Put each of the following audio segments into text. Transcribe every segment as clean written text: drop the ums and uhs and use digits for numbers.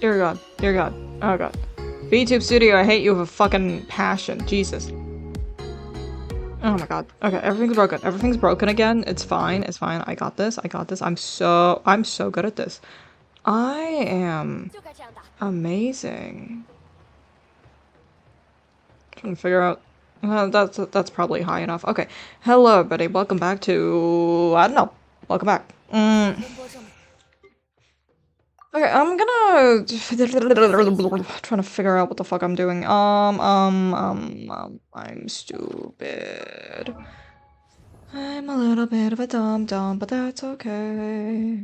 Dear God. Dear God. Oh God. VTube Studio, I hate you with a fucking passion. Jesus. Oh my God. Okay, everything's broken. Everything's broken again. It's fine. It's fine. I got this. I got this. I'm so good at this. I am amazing. Trying to figure out. That's probably high enough. Okay. Hello, everybody. Welcome back to. I don't know. Welcome back. Okay, I'm gonna trying to figure out what the fuck I'm doing. I'm stupid. I'm a little bit of a dum-dum, but that's okay.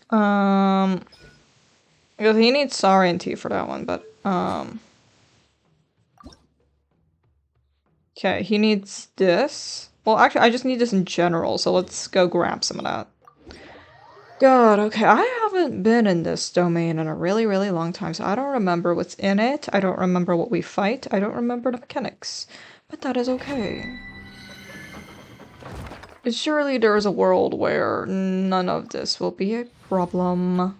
Because he needs sovereignty for that one, but, okay, he needs this. Well, actually, I just need this in general, so let's go grab some of that. God, okay, I haven't been in this domain in a really, really long time, so I don't remember what's in it, I don't remember what we fight, I don't remember the mechanics. But that is okay. Surely there is a world where none of this will be a problem.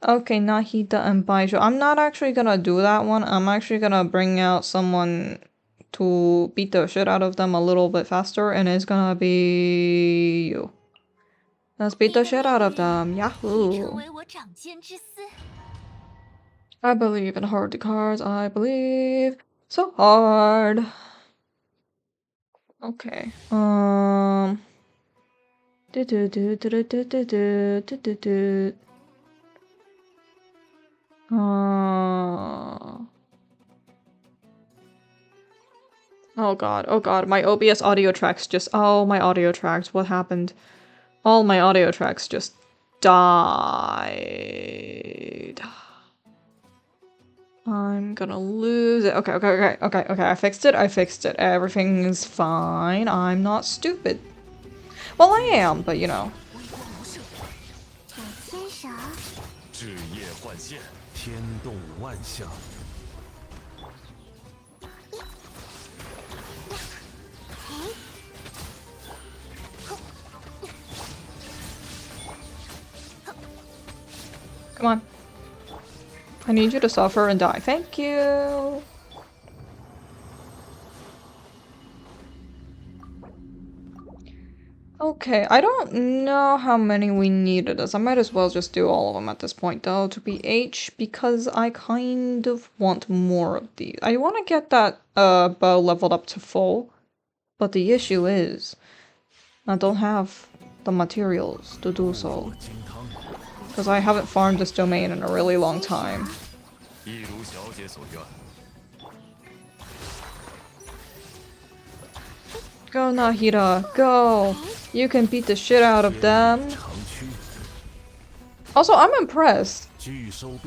Okay, Nahida and Baiju. I'm not actually gonna do that one. I'm actually gonna bring out someone to beat the shit out of them a little bit faster, and it's gonna be you. Let's beat the shit out of them. Yahoo! I believe in hard cards. I believe so hard. Okay. Do do do do do do do do do do do. Oh god, my OBS audio tracks just- oh, my audio tracks, what happened? All my audio tracks just died. I'm gonna lose it. Okay, I fixed it, Everything's fine, I'm not stupid. Well, I am, but you know. Come on. I need you to suffer and die. Thank you! Okay, I don't know how many we need of this. I might as well just do all of them at this point, though, to be H, because I kind of want more of these. I want to get that bow leveled up to full, but the issue is I don't have the materials to do so. Because I haven't farmed this domain in a really long time. Go, Nahida, go! You can beat the shit out of them. Also, I'm impressed.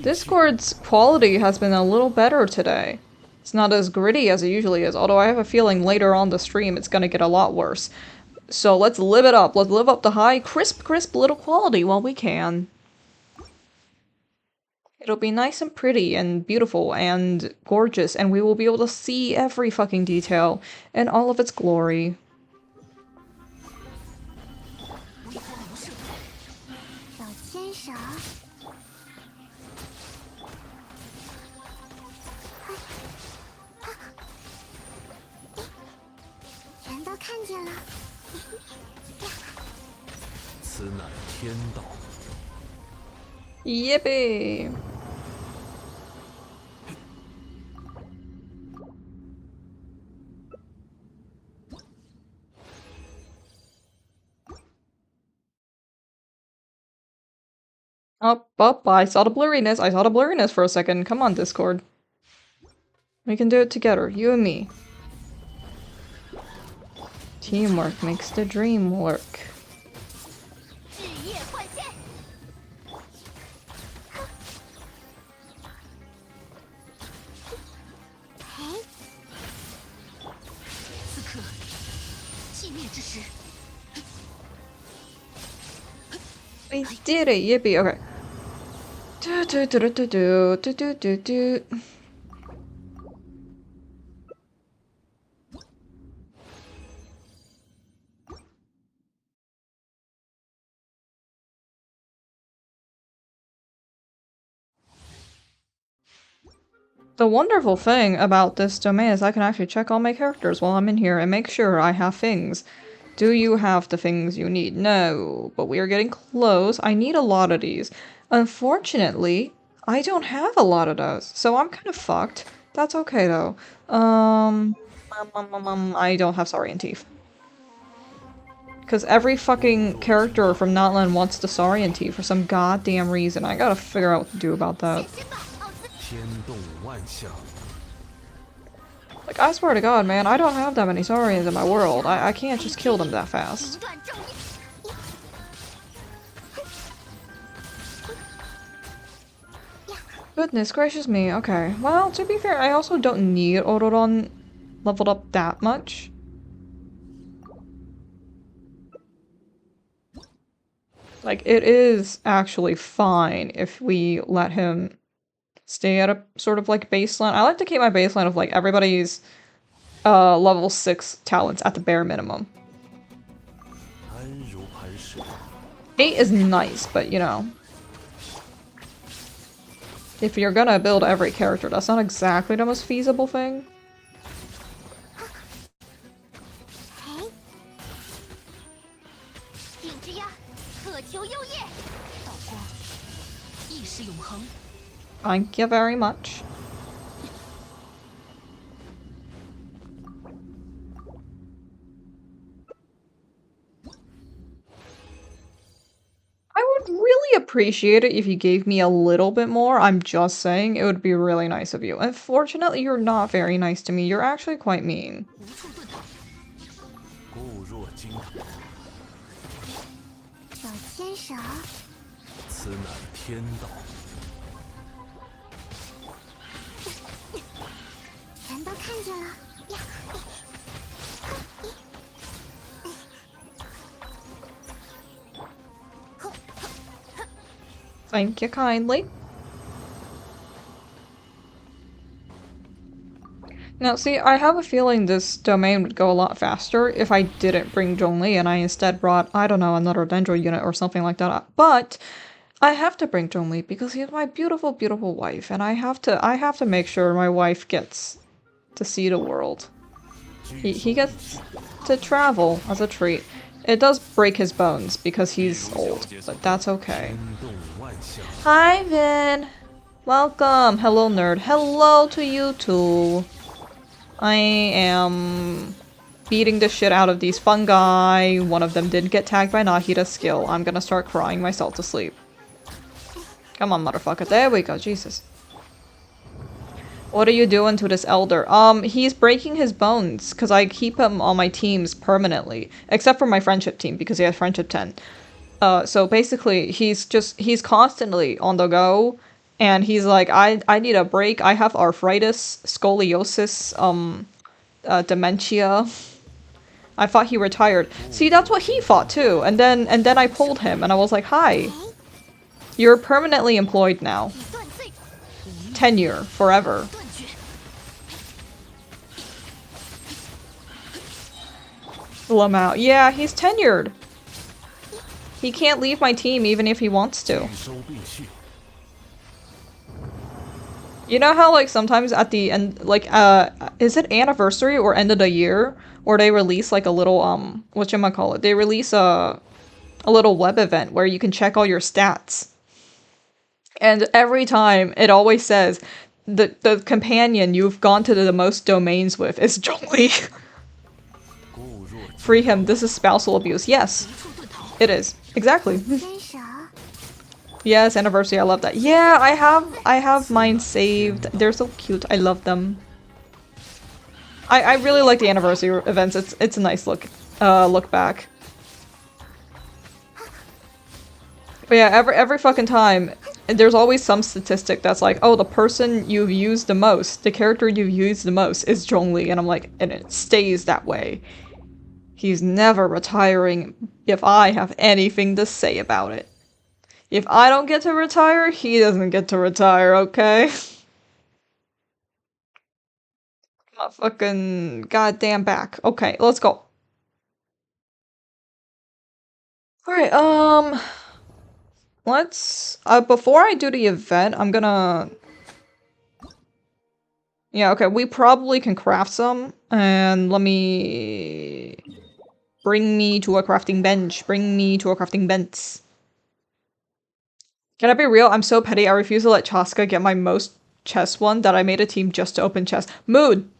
Discord's quality has been a little better today. It's not as gritty as it usually is, although I have a feeling later on the stream it's gonna get a lot worse. So let's live it up. Let's live up the high, crisp little quality while we can. It'll be nice and pretty and beautiful and gorgeous, and we will be able to see every fucking detail in all of its glory. Yippee! Up, I saw the blurriness for a second. Come on, Discord. We can do it together, you and me. Teamwork makes the dream work. We did it, yippee, okay. Do do do do do do do do do. The wonderful thing about this domain is I can actually check all my characters while I'm in here and make sure I have things. Do you have the things you need? No, but we are getting close. I need a lot of these. Unfortunately, I don't have a lot of those, so I'm kind of fucked. That's okay though. I don't have Saurian teeth. Because every fucking character from Notland wants the Saurian teeth for some goddamn reason. I gotta figure out what to do about that. Like, I swear to God, man, I don't have that many Saurians in my world. I can't just kill them that fast. Goodness gracious me, okay. Well, to be fair, I also don't need Ororon leveled up that much. Like, it is actually fine if we let him stay at a sort of like baseline. I like to keep my baseline of like everybody's level 6 talents at the bare minimum. 8 is nice, but you know. If you're gonna build every character, that's not exactly the most feasible thing. Thank you very much. I would really appreciate it if you gave me a little bit more. I'm just saying, it would be really nice of you. Unfortunately, you're not very nice to me. You're actually quite mean. Thank you kindly. Now, see, I have a feeling this domain would go a lot faster if I didn't bring Zhongli and I instead brought, I don't know, another Dendro unit or something like that. But I have to bring Zhongli because he's my beautiful, beautiful wife, and I have to make sure my wife gets to see the world. He gets to travel as a treat. It does break his bones because he's old, but that's okay. Hi, Vin! Welcome! Hello, nerd. Hello to you too. I am beating the shit out of these fungi. One of them did get tagged by Nahita's skill. I'm gonna start crying myself to sleep. Come on, motherfucker. There we go. Jesus. What are you doing to this elder? He's breaking his bones because I keep him on my teams permanently. Except for my friendship team because he has friendship 10. So basically he's constantly on the go. And he's like, I need a break. I have arthritis, scoliosis, dementia. I thought he retired. See, that's what he thought too. And then I pulled him and I was like, hi. You're permanently employed now. Tenure, forever. Pull him out. Yeah, he's tenured. He can't leave my team even if he wants to. You know how, like, sometimes at the end, like, is it anniversary or end of the year? Or they release, like, a little, whatchamacallit? They release a little web event where you can check all your stats. And every time, it always says, the companion you've gone to the most domains with is Zhongli. Free him, this is spousal abuse. Yes, it is. Exactly. Yes, anniversary, I love that. Yeah, I have mine saved. They're so cute. I love them. I really like the anniversary events. It's a nice look back. But yeah, every fucking time there's always some statistic that's like, oh, the person you've used the most, the character you've used the most is Zhongli, and I'm like, and it stays that way. He's never retiring if I have anything to say about it. If I don't get to retire, he doesn't get to retire, okay? My fucking goddamn back. Okay, let's go. Alright, let's... before I do the event, I'm gonna... Yeah, okay, we probably can craft some. And let me... Bring me to a crafting bench. Bring me to a crafting bench. Can I be real? I'm so petty. I refuse to let Chaska get my most chest one that I made a team just to open chests. Mood!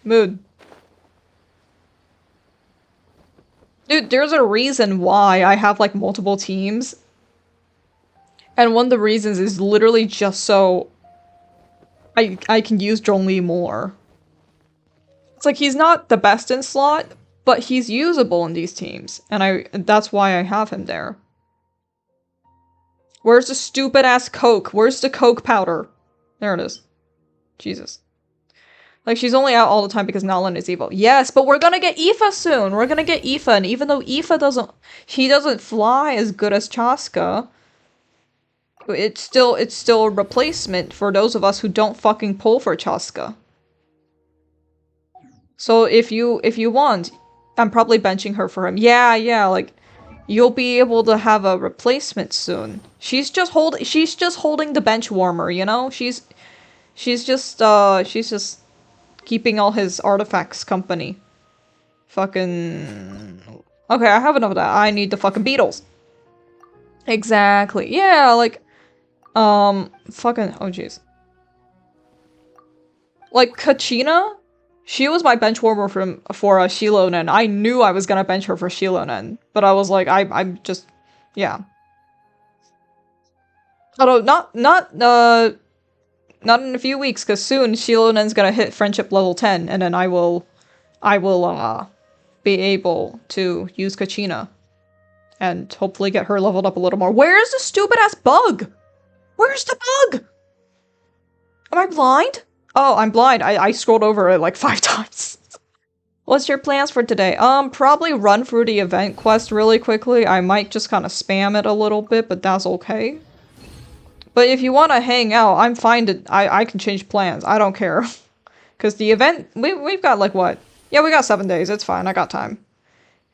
Mood. Dude, there's a reason why I have, like, multiple teams. And one of the reasons is literally just so I can use Zhongli more. It's like, he's not the best in slot, but he's usable in these teams. And that's why I have him there. Where's the stupid-ass Coke? Where's the Coke powder? There it is. Jesus. Like, she's only out all the time because Nalan is evil. Yes, but we're gonna get Aoife soon! We're gonna get Aoife, and even though Aoife doesn't fly as good as Chaska, it's still a replacement for those of us who don't fucking pull for Chaska. So if you want, I'm probably benching her for him. Yeah, like, you'll be able to have a replacement soon. She's just holding the bench warmer, you know? She's just keeping all his artifacts company. Fucking... Okay, I have enough of that. I need the fucking beetles. Exactly. Yeah, like... Fucking... Oh, jeez. Like, Kachina? She was my bench warmer for Shilonen. I knew I was gonna bench her for Shilonen. But I was like, I'm just... Yeah. Although, not in a few weeks, because soon Shilonen's gonna hit friendship level 10, and then I will be able to use Kachina. And hopefully get her leveled up a little more. Where's the stupid-ass bug? Where's the bug? Am I blind? Oh, I'm blind. I scrolled over it like 5 times. What's your plans for today? Probably run through the event quest really quickly. I might just kind of spam it a little bit, but that's okay. But if you want to hang out, I'm fine to- I can change plans. I don't care. Because the event- we've got like what? Yeah, we got 7 days. It's fine. I got time.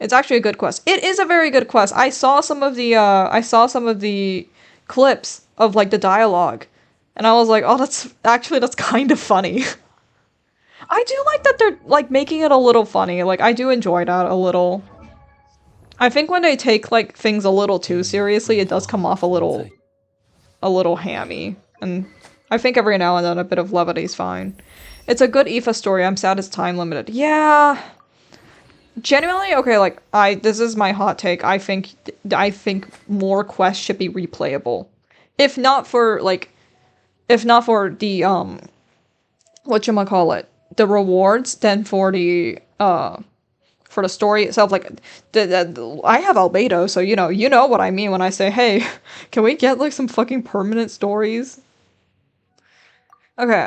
It's actually a good quest. It is a very good quest. I saw some of the clips of like the dialogue. And I was like, oh, that's kind of funny. I do like that they're like making it a little funny. Like, I do enjoy that a little. I think when they take like things a little too seriously, it does come off a little hammy. And I think every now and then a bit of levity is fine. It's a good Aoife story. I'm sad it's time limited. Yeah. Genuinely, okay, like, this is my hot take. I think more quests should be replayable. If not for the, whatchamacallit, the rewards, then for the story itself, like, I have Albedo, so, you know what I mean when I say, hey, can we get, like, some fucking permanent stories? Okay,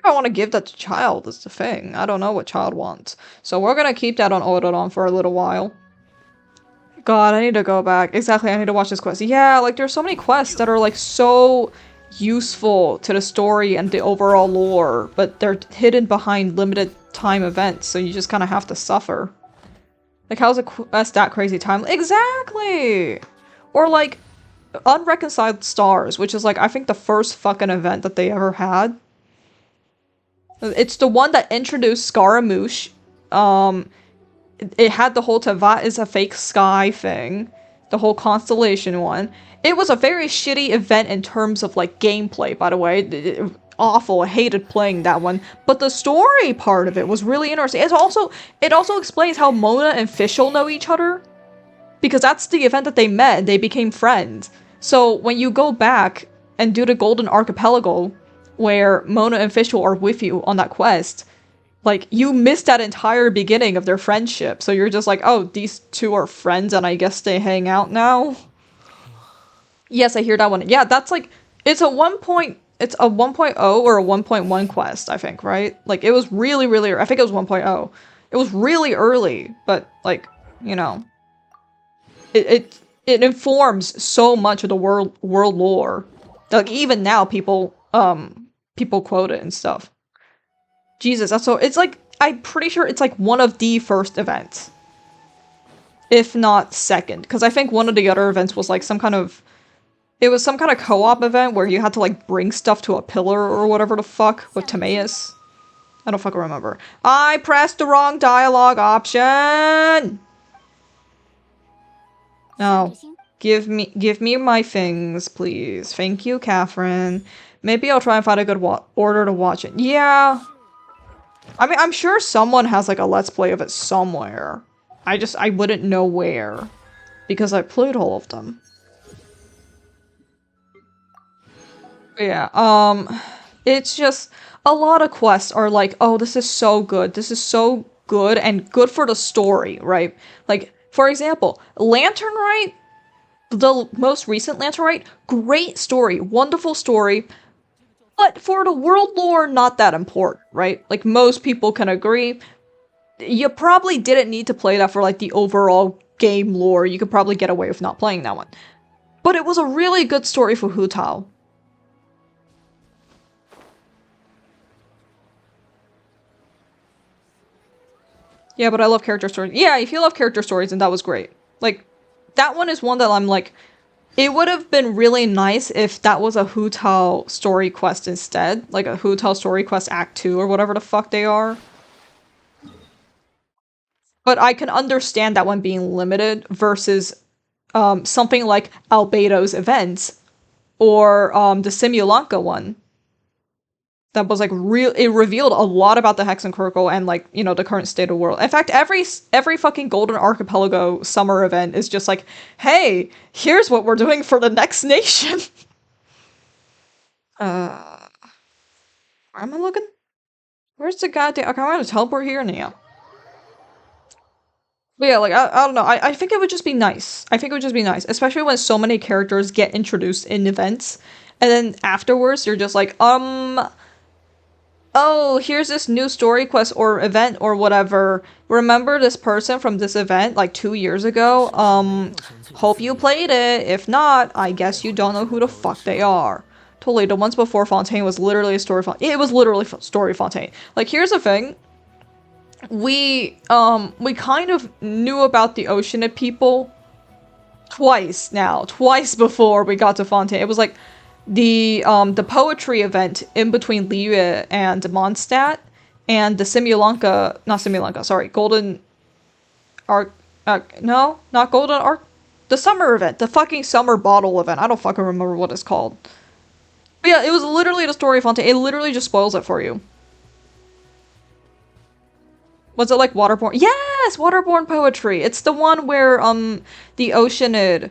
if I want to give that to child is the thing. I don't know what child wants. So we're gonna keep that on Autodon for a little while. God, I need to go back. Exactly, I need to watch this quest. Yeah, like, there's so many quests that are, like, so useful to the story and the overall lore, but they're hidden behind limited time events, so you just kind of have to suffer. Like, how's a quest that crazy time? Exactly! Or, like, Unreconciled Stars, which is, like, I think the first fucking event that they ever had. It's the one that introduced Scaramouche. It had the whole Tevat is a fake sky thing. The whole constellation one. It was a very shitty event in terms of, like, gameplay, by the way. Awful. I hated playing that one. But the story part of it was really interesting. It also explains how Mona and Fischl know each other. Because that's the event that they met and they became friends. So when you go back and do the Golden Archipelago, where Mona and Fischl are with you on that quest, like, you missed that entire beginning of their friendship. So you're just like, oh, these two are friends and I guess they hang out now? Yes, I hear that one. Yeah, that's like, it's a 1.0 or a 1.1 quest, I think, right? Like, it was really, really, I think it was 1.0. It was really early, but, like, you know, it informs so much of the world lore. Like, even now, people quote it and stuff. Jesus, that's so, it's like, I'm pretty sure it's like one of the first events. if not second. Because I think one of the other events was like some kind of co-op event where you had to like bring stuff to a pillar or whatever the fuck with Timaeus. I don't fucking remember. I pressed the wrong dialogue option! No. Give me my things, please. Thank you, Catherine. Maybe I'll try and find a good order to watch it. Yeah. I mean, I'm sure someone has like a let's play of it somewhere. I wouldn't know where. Because I played all of them. Yeah, it's just a lot of quests are like, oh, this is so good. This is so good and good for the story, right? Like, for example, Lantern Rite, the most recent Lantern Rite, great story, wonderful story, but for the world lore, not that important, right? Like, most people can agree. You probably didn't need to play that for, like, the overall game lore. You could probably get away with not playing that one. But it was a really good story for Hu Tao. Yeah, but I love character stories. Yeah, if you love character stories, then that was great. Like, that one is one that I'm like, it would have been really nice if that was a Hu Tao story quest instead. Like a Hu Tao story quest Act 2 or whatever the fuck they are. But I can understand that one being limited versus something like Albedo's events or the Simulanka one. That was like it revealed a lot about the Hexenkrokle and like, you know, the current state of the world. In fact, every fucking Golden Archipelago summer event is just like, hey, here's what we're doing for the next nation. Where am I looking? Where's the goddamn? Okay, I'm gonna teleport here now. But yeah, like, I don't know. I think it would just be nice. I think it would just be nice, especially when so many characters get introduced in events, and then afterwards you're just like, oh, here's this new story quest or event or whatever. Remember this person from this event like 2 years ago? Hope you played it. If not, I guess you don't know who the fuck they are. Totally, the ones before Fontaine was literally a story Fontaine. It was literally story Fontaine. Like, here's the thing. We kind of knew about the Oceanid people twice now. Twice before we got to Fontaine. It was like the poetry event in between Liyue and Mondstadt, and the Golden Arc, no, not Golden Arc, the summer event, the fucking summer bottle event. I don't fucking remember what it's called. But yeah, it was literally the story of Fontaine. It literally just spoils it for you. Was it like Waterborne? Yes, Waterborne poetry. It's the one where the Oceanid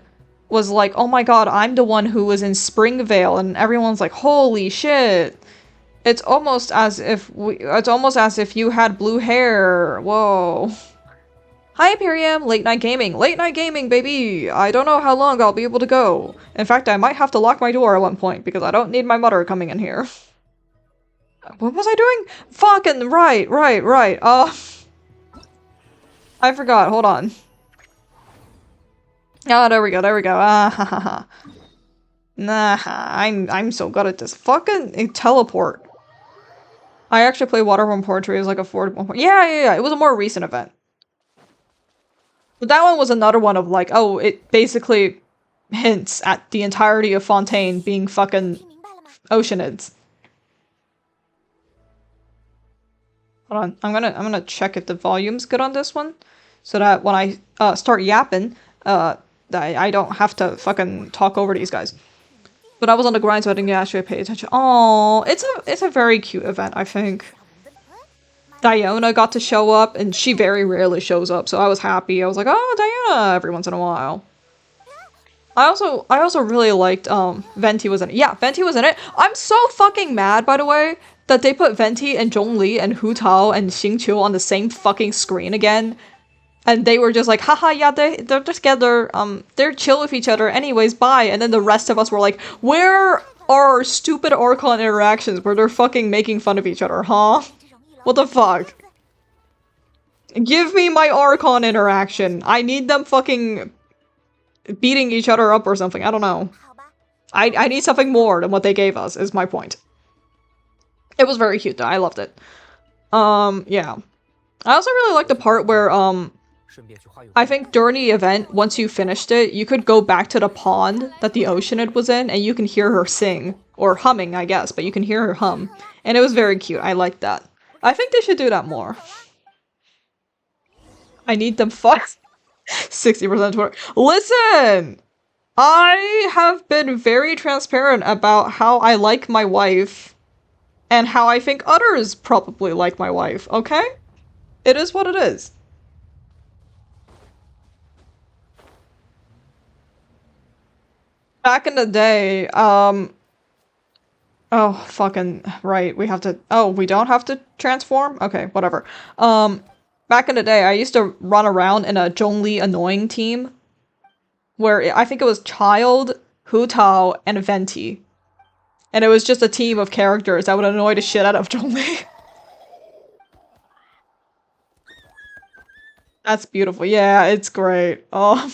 was like, oh my god, I'm the one who was in Springvale, and everyone's like, holy shit. It's almost as if you had blue hair. Whoa. Hi, Imperium. Late night gaming. Late night gaming, baby. I don't know how long I'll be able to go. In fact, I might have to lock my door at one point because I don't need my mother coming in here. What was I doing? Fucking right. I forgot. Hold on. Ah, there we go. Ah, ha, ha, ha. Nah, I'm so good at this. Fucking teleport. I actually played Waterborne Poetry as like a 4-1. Yeah. It was a more recent event. But that one was another one of like, oh, it basically hints at the entirety of Fontaine being fucking Oceanids. Hold on, I'm gonna check if the volume's good on this one, so that when I start yapping, I don't have to fucking talk over these guys. But I was on the grind, so I didn't actually pay attention. Oh, it's a very cute event, I think. Diona got to show up, and she very rarely shows up, so I was happy. I was like, oh, Diona, every once in a while. I also really liked Venti was in it. Yeah, Venti was in it. I'm so fucking mad, by the way, that they put Venti and Zhongli and Hu Tao and Xingqiu on the same fucking screen again. And they were just like, haha, yeah, they're together, they're chill with each other anyways, bye. And then the rest of us were like, where are stupid Archon interactions where they're fucking making fun of each other, huh? What the fuck? Give me my Archon interaction. I need them fucking beating each other up or something, I don't know. I need something more than what they gave us, is my point. It was very cute though, I loved it. Yeah. I also really liked the part where, I think during the event, once you finished it, you could go back to the pond that the Oceanid was in, and you can hear her sing. Or humming, I guess, but you can hear her hum. And it was very cute. I liked that. I think they should do that more. I need them 60% Twitter. Listen! I have been very transparent about how I like my wife and how I think others probably like my wife, okay? It is what it is. Back in the day, oh, fucking right, we have to- oh, we don't have to transform? Okay, whatever. Back in the day, I used to run around in a Zhongli annoying team, where I think it was Child, Hu Tao, and Venti. And it was just a team of characters that would annoy the shit out of Zhongli. That's beautiful. Yeah, it's great. Oh.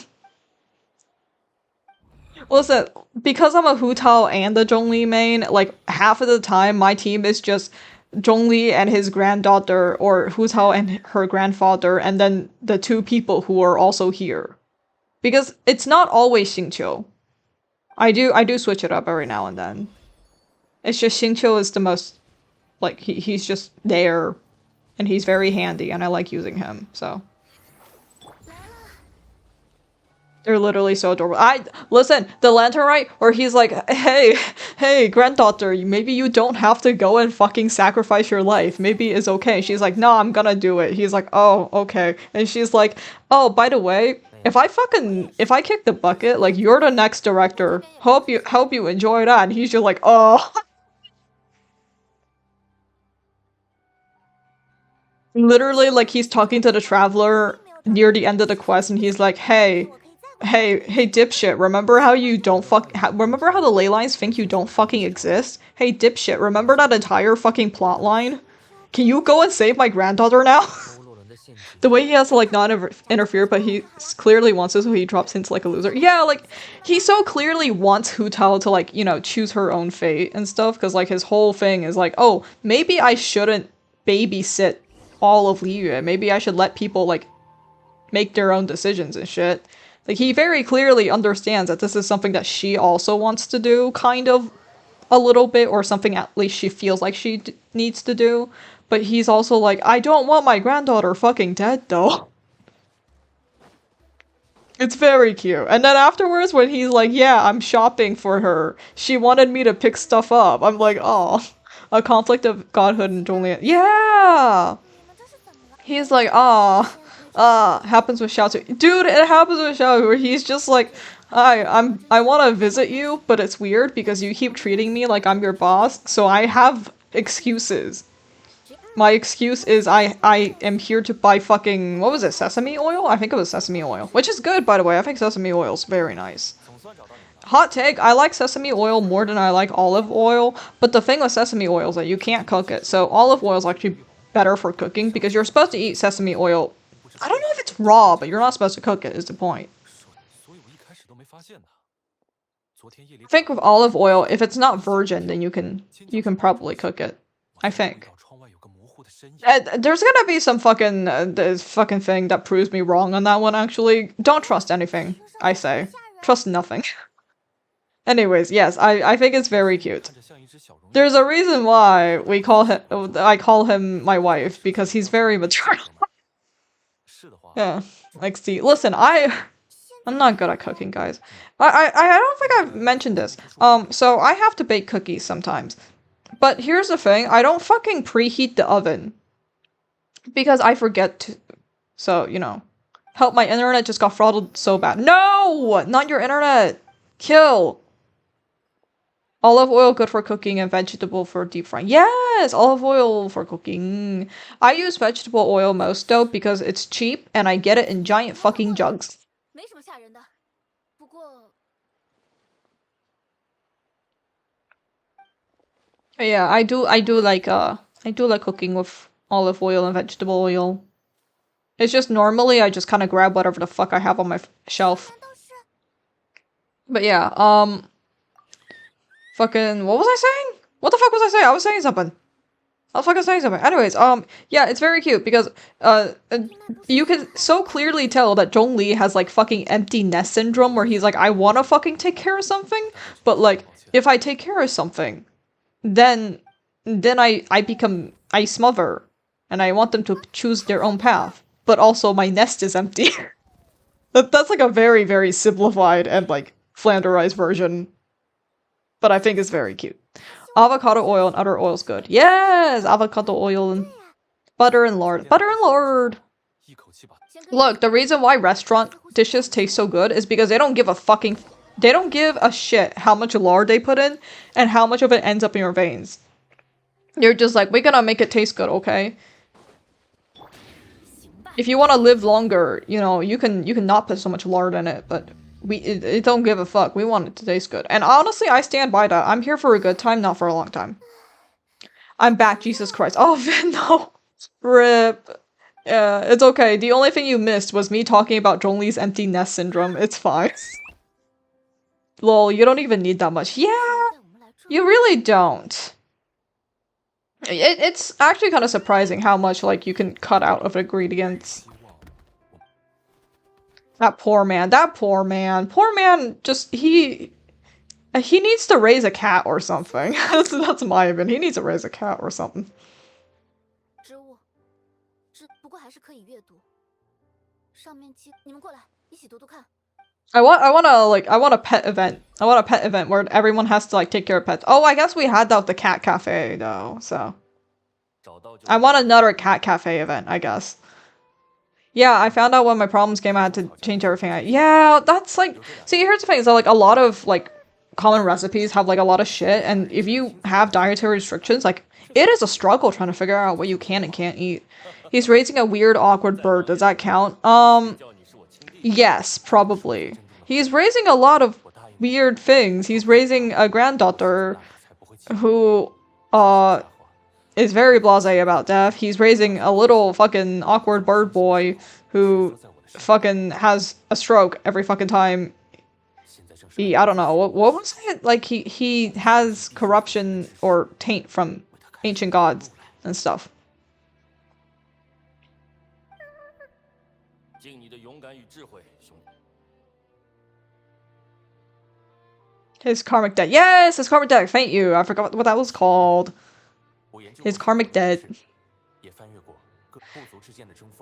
Listen, because I'm a Hu Tao and the Zhongli main, like, half of the time my team is just Zhongli and his granddaughter, or Hu Tao and her grandfather, and then the two people who are also here. Because it's not always Xingqiu. I do switch it up every now and then. It's just Xingqiu is the most, like, he's just there, and he's very handy, and I like using him, so. They're literally so adorable. Listen, the lantern, right? Where he's like, hey, granddaughter, maybe you don't have to go and fucking sacrifice your life. Maybe it's okay. She's like, no, I'm gonna do it. He's like, oh, okay. And she's like, oh, by the way, if I kick the bucket, like, you're the next director. Hope you enjoy that. And he's just like, oh. Literally, like, he's talking to the traveler near the end of the quest, and he's like, hey, dipshit, remember how you don't remember how the ley lines think you don't fucking exist? Hey, dipshit, remember that entire fucking plot line? Can you go and save my granddaughter now? The way he has to, like, not interfere, but he clearly wants to, so he drops hints like a loser. Yeah, like, he so clearly wants Hu Tao to, like, you know, choose her own fate and stuff, because, like, his whole thing is like, oh, maybe I shouldn't babysit all of Liyue. Maybe I should let people, like, make their own decisions and shit. Like, he very clearly understands that this is something that she also wants to do, kind of, a little bit, or something at least she feels like she needs to do. But he's also like, I don't want my granddaughter fucking dead, though. It's very cute. And then afterwards, when he's like, yeah, I'm shopping for her, she wanted me to pick stuff up. I'm like, oh, a conflict of godhood and Julian. Yeah! He's like, oh. Happens with Xiao Tzu. Dude, it happens with Xiao where he's just like, I want to visit you, but it's weird because you keep treating me like I'm your boss, so I have excuses. My excuse is I am here to buy fucking, what was it, sesame oil? I think it was sesame oil. Which is good, by the way. I think sesame oil is very nice. Hot take, I like sesame oil more than I like olive oil, but the thing with sesame oil is that you can't cook it, so olive oil is actually better for cooking because you're supposed to eat sesame oil. I don't know if it's raw, but you're not supposed to cook it, is the point. I think with olive oil, if it's not virgin, then you can probably cook it. I think. There's gonna be some fucking this fucking thing that proves me wrong on that one, actually. Don't trust anything, I say. Trust nothing. Anyways, yes, I think it's very cute. There's a reason why I call him my wife, because he's very mature. Yeah, like, see, listen, I'm not good at cooking, guys. I don't think I've mentioned this. So I have to bake cookies sometimes. But here's the thing, I don't fucking preheat the oven. Because I forget to. So, you know. Help, my internet just got throttled so bad. No! Not your internet! Kill! Olive oil good for cooking and vegetable for deep frying. Yes! Olive oil for cooking. I use vegetable oil most though because it's cheap and I get it in giant fucking jugs. Yeah, I do like cooking with olive oil and vegetable oil. It's just normally I just kind of grab whatever the fuck I have on my shelf. But yeah, fucking, what was I saying? What the fuck was I saying? I was saying something. I'll fucking say something. Anyways, yeah, it's very cute because, you can so clearly tell that Zhongli has like fucking empty nest syndrome where he's like, I wanna fucking take care of something, but like, if I take care of something, then I smother, and I want them to choose their own path, but also my nest is empty. That's like a very, very simplified and like flanderized version, but I think it's very cute. Avocado oil and other oils good. Yes! Avocado oil and butter and lard. Butter and lard! Look, the reason why restaurant dishes taste so good is because they don't give a shit how much lard they put in and how much of it ends up in your veins. You're just like, we're gonna make it taste good, okay? If you want to live longer, you know, you can not put so much lard in it, but it don't give a fuck. We want it to taste good. And honestly, I stand by that. I'm here for a good time, not for a long time. I'm back, Jesus Christ. Oh, no. Rip. Yeah, it's okay. The only thing you missed was me talking about Zhongli's empty nest syndrome. It's fine. Lol, you don't even need that much. Yeah, you really don't. It's actually kind of surprising how much, like, you can cut out of ingredients. That poor man. Poor man just, he needs to raise a cat or something. That's my opinion. He needs to raise a cat or something. I want a pet event. I want a pet event where everyone has to like take care of pets. Oh, I guess we had that with the cat cafe though, so. I want another cat cafe event, I guess. Yeah, I found out when my problems came, I had to change everything. Yeah, that's like, see, here's the thing, is that like a lot of like common recipes have like a lot of shit, and if you have dietary restrictions, like it is a struggle trying to figure out what you can and can't eat. He's raising a weird, awkward bird. Does that count? Yes, probably. He's raising a lot of weird things. He's raising a granddaughter who, is very blasé about death. He's raising a little fucking awkward bird boy who fucking has a stroke every fucking time. I don't know, what was it? Like, he has corruption or taint from ancient gods and stuff. His karmic debt. Yes, his karmic debt. Thank you. I forgot what that was called. His karmic debt.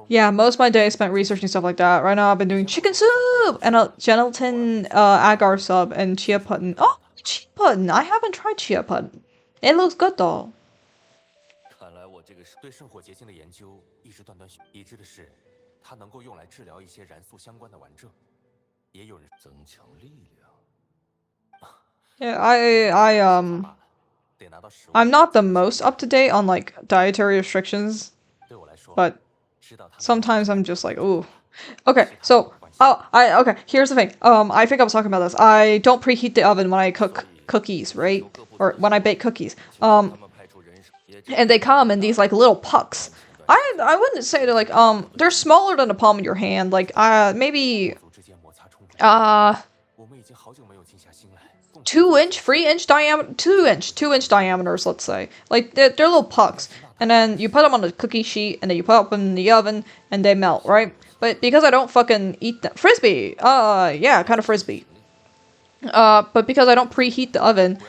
Yeah, most of my day I spent researching stuff like that. Right now I've been doing chicken soup and a gelatin agar sub and chia pudding. Oh, chia pudding. I haven't tried chia pudding. It looks good though. Yeah, I'm not the most up to date on like dietary restrictions, but sometimes I'm just like, ooh. Okay, so okay, here's the thing. I think I was talking about this. I don't preheat the oven when I cook cookies, right? Or when I bake cookies. And they come in these like little pucks. I wouldn't say they're like they're smaller than the palm of your hand, like maybe 2-inch, 3-inch diameter, 2-inch diameters, let's say. Like they're little pucks, and then you put them on a cookie sheet, and then you put them in the oven, and they melt, right? But because I don't fucking eat them, frisbee, yeah, kind of frisbee. But because I don't preheat the oven,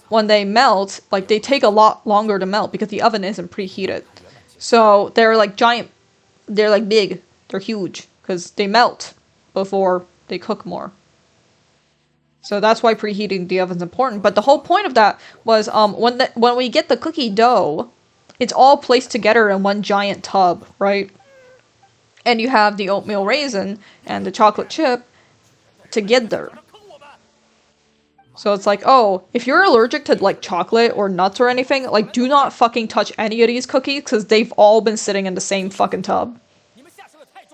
when they melt, like they take a lot longer to melt because the oven isn't preheated. So they're like giant, they're like big, they're huge because they melt before they cook more. So that's why preheating the oven's important. But the whole point of that was when we get the cookie dough, it's all placed together in one giant tub, right? And you have the oatmeal raisin and the chocolate chip together. So it's like, oh, if you're allergic to like chocolate or nuts or anything, like do not fucking touch any of these cookies because they've all been sitting in the same fucking tub.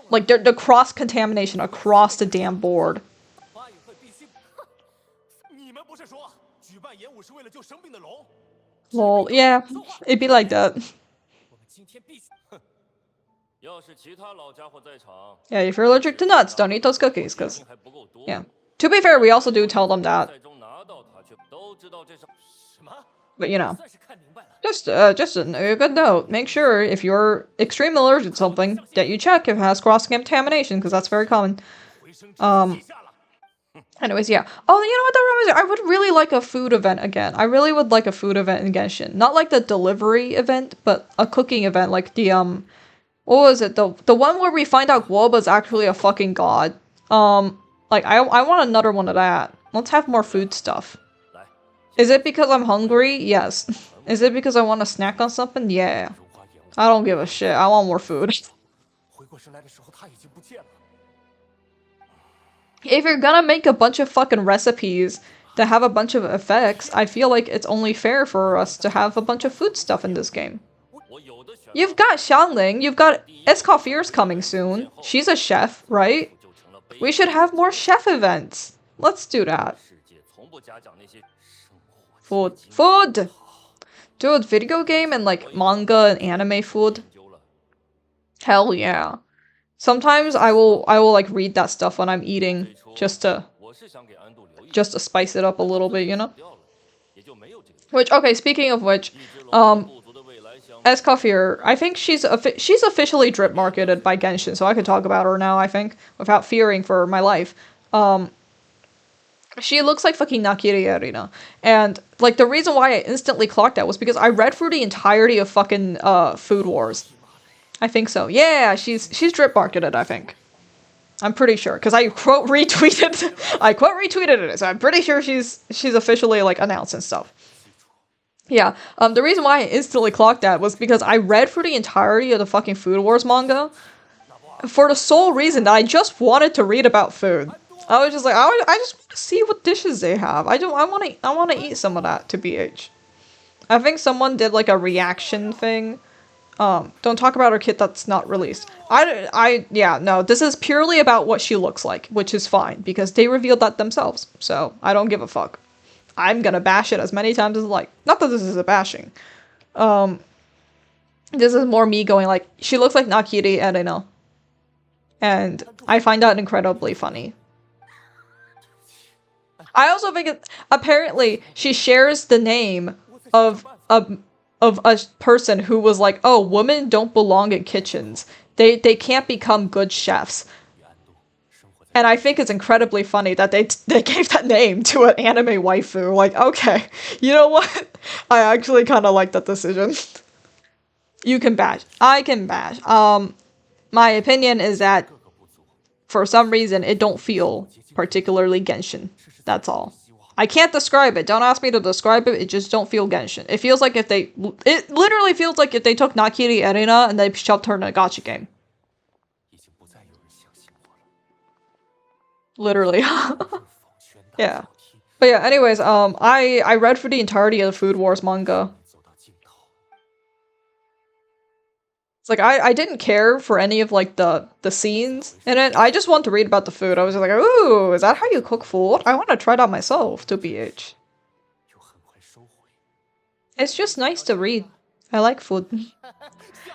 Like the cross-contamination across the damn board. Lol, yeah, it'd be like that. Yeah, if you're allergic to nuts, don't eat those cookies, because, yeah. To be fair, we also do tell them that. But just a good note. Make sure if you're extremely allergic to something that you check if it has cross-contamination, because that's very common. Anyways, yeah. Oh, you know what? That reminds me. I would really like a food event again. I really would like a food event in Genshin. Not like the delivery event, but a cooking event, like the what was it? The one where we find out Guoba's actually a fucking god. Like I want another one of that. Let's have more food stuff. Is it because I'm hungry? Yes. Is it because I want to snack on something? Yeah. I don't give a shit. I want more food. If you're gonna make a bunch of fucking recipes that have a bunch of effects, I feel like it's only fair for us to have a bunch of food stuff in this game. You've got Xiangling, you've got Escoffier's coming soon. She's a chef, right? We should have more chef events. Let's do that. Food. Food! Dude, video game and like manga and anime food. Hell yeah. Sometimes I will like read that stuff when I'm eating just to spice it up a little bit, you know? Which, okay, speaking of which, Escoffier, I think she's officially drip marketed by Genshin, so I can talk about her now, I think, without fearing for my life. She looks like fucking Nakiri Erina. And, like, the reason why I instantly clocked that was because I read through the entirety of fucking, Food Wars. I think so. Yeah, she's drip marketed, I think. I'm pretty sure, because I quote retweeted it, so I'm pretty sure she's officially, like, announced and stuff. Yeah, the reason why I instantly clocked that was because I read through the entirety of the fucking Food Wars manga for the sole reason that I just wanted to read about food. I was just like, I just want to see what dishes they have. I want to eat some of that, to BH. I think someone did like a reaction thing. Don't talk about her kit that's not released. Yeah, no, this is purely about what she looks like, which is fine, because they revealed that themselves, so I don't give a fuck. I'm gonna bash it as many times as I like. Not that this is a bashing. This is more me going like, she looks like Nakiri Erina. And I find that incredibly funny. I also think apparently she shares the name of a person who was like, oh, women don't belong in kitchens. They can't become good chefs. And I think it's incredibly funny that they gave that name to an anime waifu. Like, okay, you know what? I actually kind of like that decision. You can bash. I can bash. My opinion is that for some reason it don't feel particularly Genshin. That's all. I can't describe it. Don't ask me to describe it. It just don't feel Genshin. It feels like it literally feels like if they took Nakiri Erina and they shoved her in a gacha game. Literally. Yeah. But yeah, anyways, I read for the entirety of the Food Wars manga. It's like I didn't care for any of like the scenes in it. I just want to read about the food. I was like, ooh, is that how you cook food? I want to try that myself, to BH. It's just nice to read. I like food.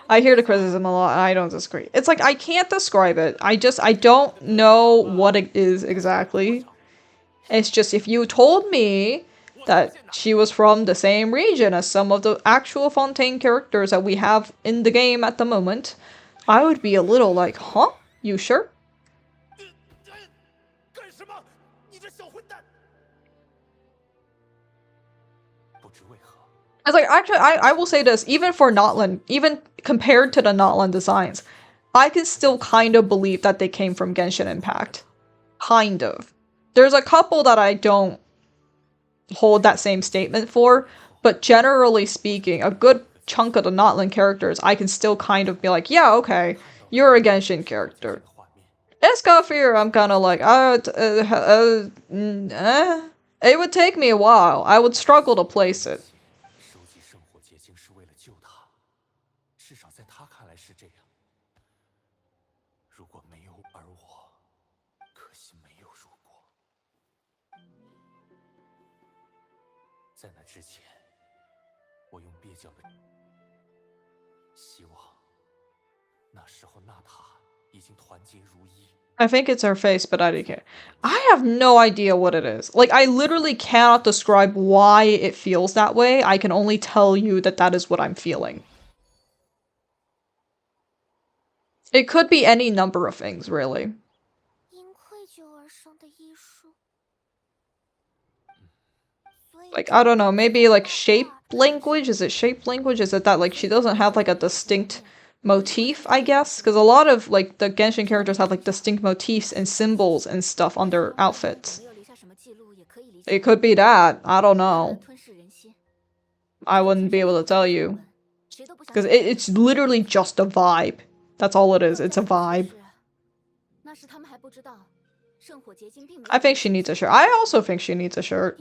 I hear the criticism a lot and I don't disagree. It's like I can't describe it. I don't know what it is exactly. It's just if you told me that she was from the same region as some of the actual Fontaine characters that we have in the game at the moment, I would be a little like, huh? You sure? It's like, actually, I will say this, even for Notland, even compared to the Notland designs, I can still kind of believe that they came from Genshin Impact. Kind of. There's a couple that I don't hold that same statement for, but generally speaking, a good chunk of the Notland characters, I can still kind of be like, yeah, okay, you're a Genshin character. Escoffier, I'm kind of like, it would take me a while. I would struggle to place it. I think it's her face, but I don't care. I have no idea what it is. Like, I literally cannot describe why it feels that way. I can only tell you that that is what I'm feeling. It could be any number of things, really. Like, I don't know, maybe like shape language? Is it shape language? Is it that like she doesn't have like a distinct motif, I guess? Because a lot of like the Genshin characters have like distinct motifs and symbols and stuff on their outfits. It could be that. I don't know. I wouldn't be able to tell you. Because it's literally just a vibe. That's all it is. It's a vibe. I think she needs a shirt. I also think she needs a shirt.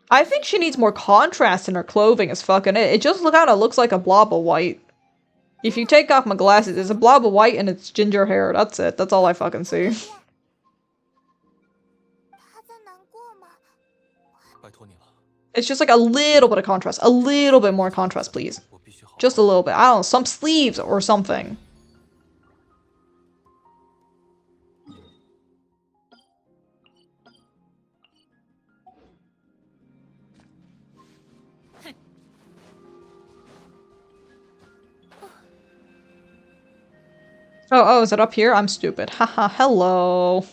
I think she needs more contrast in her clothing is fucking it. It just kind of looks like a blob of white. If you take off my glasses, it's a blob of white and it's ginger hair. That's it. That's all I fucking see. It's just like a little bit of contrast. A little bit more contrast, please. Just a little bit. I don't know, some sleeves or something. Oh, is it up here? I'm stupid. Haha, hello.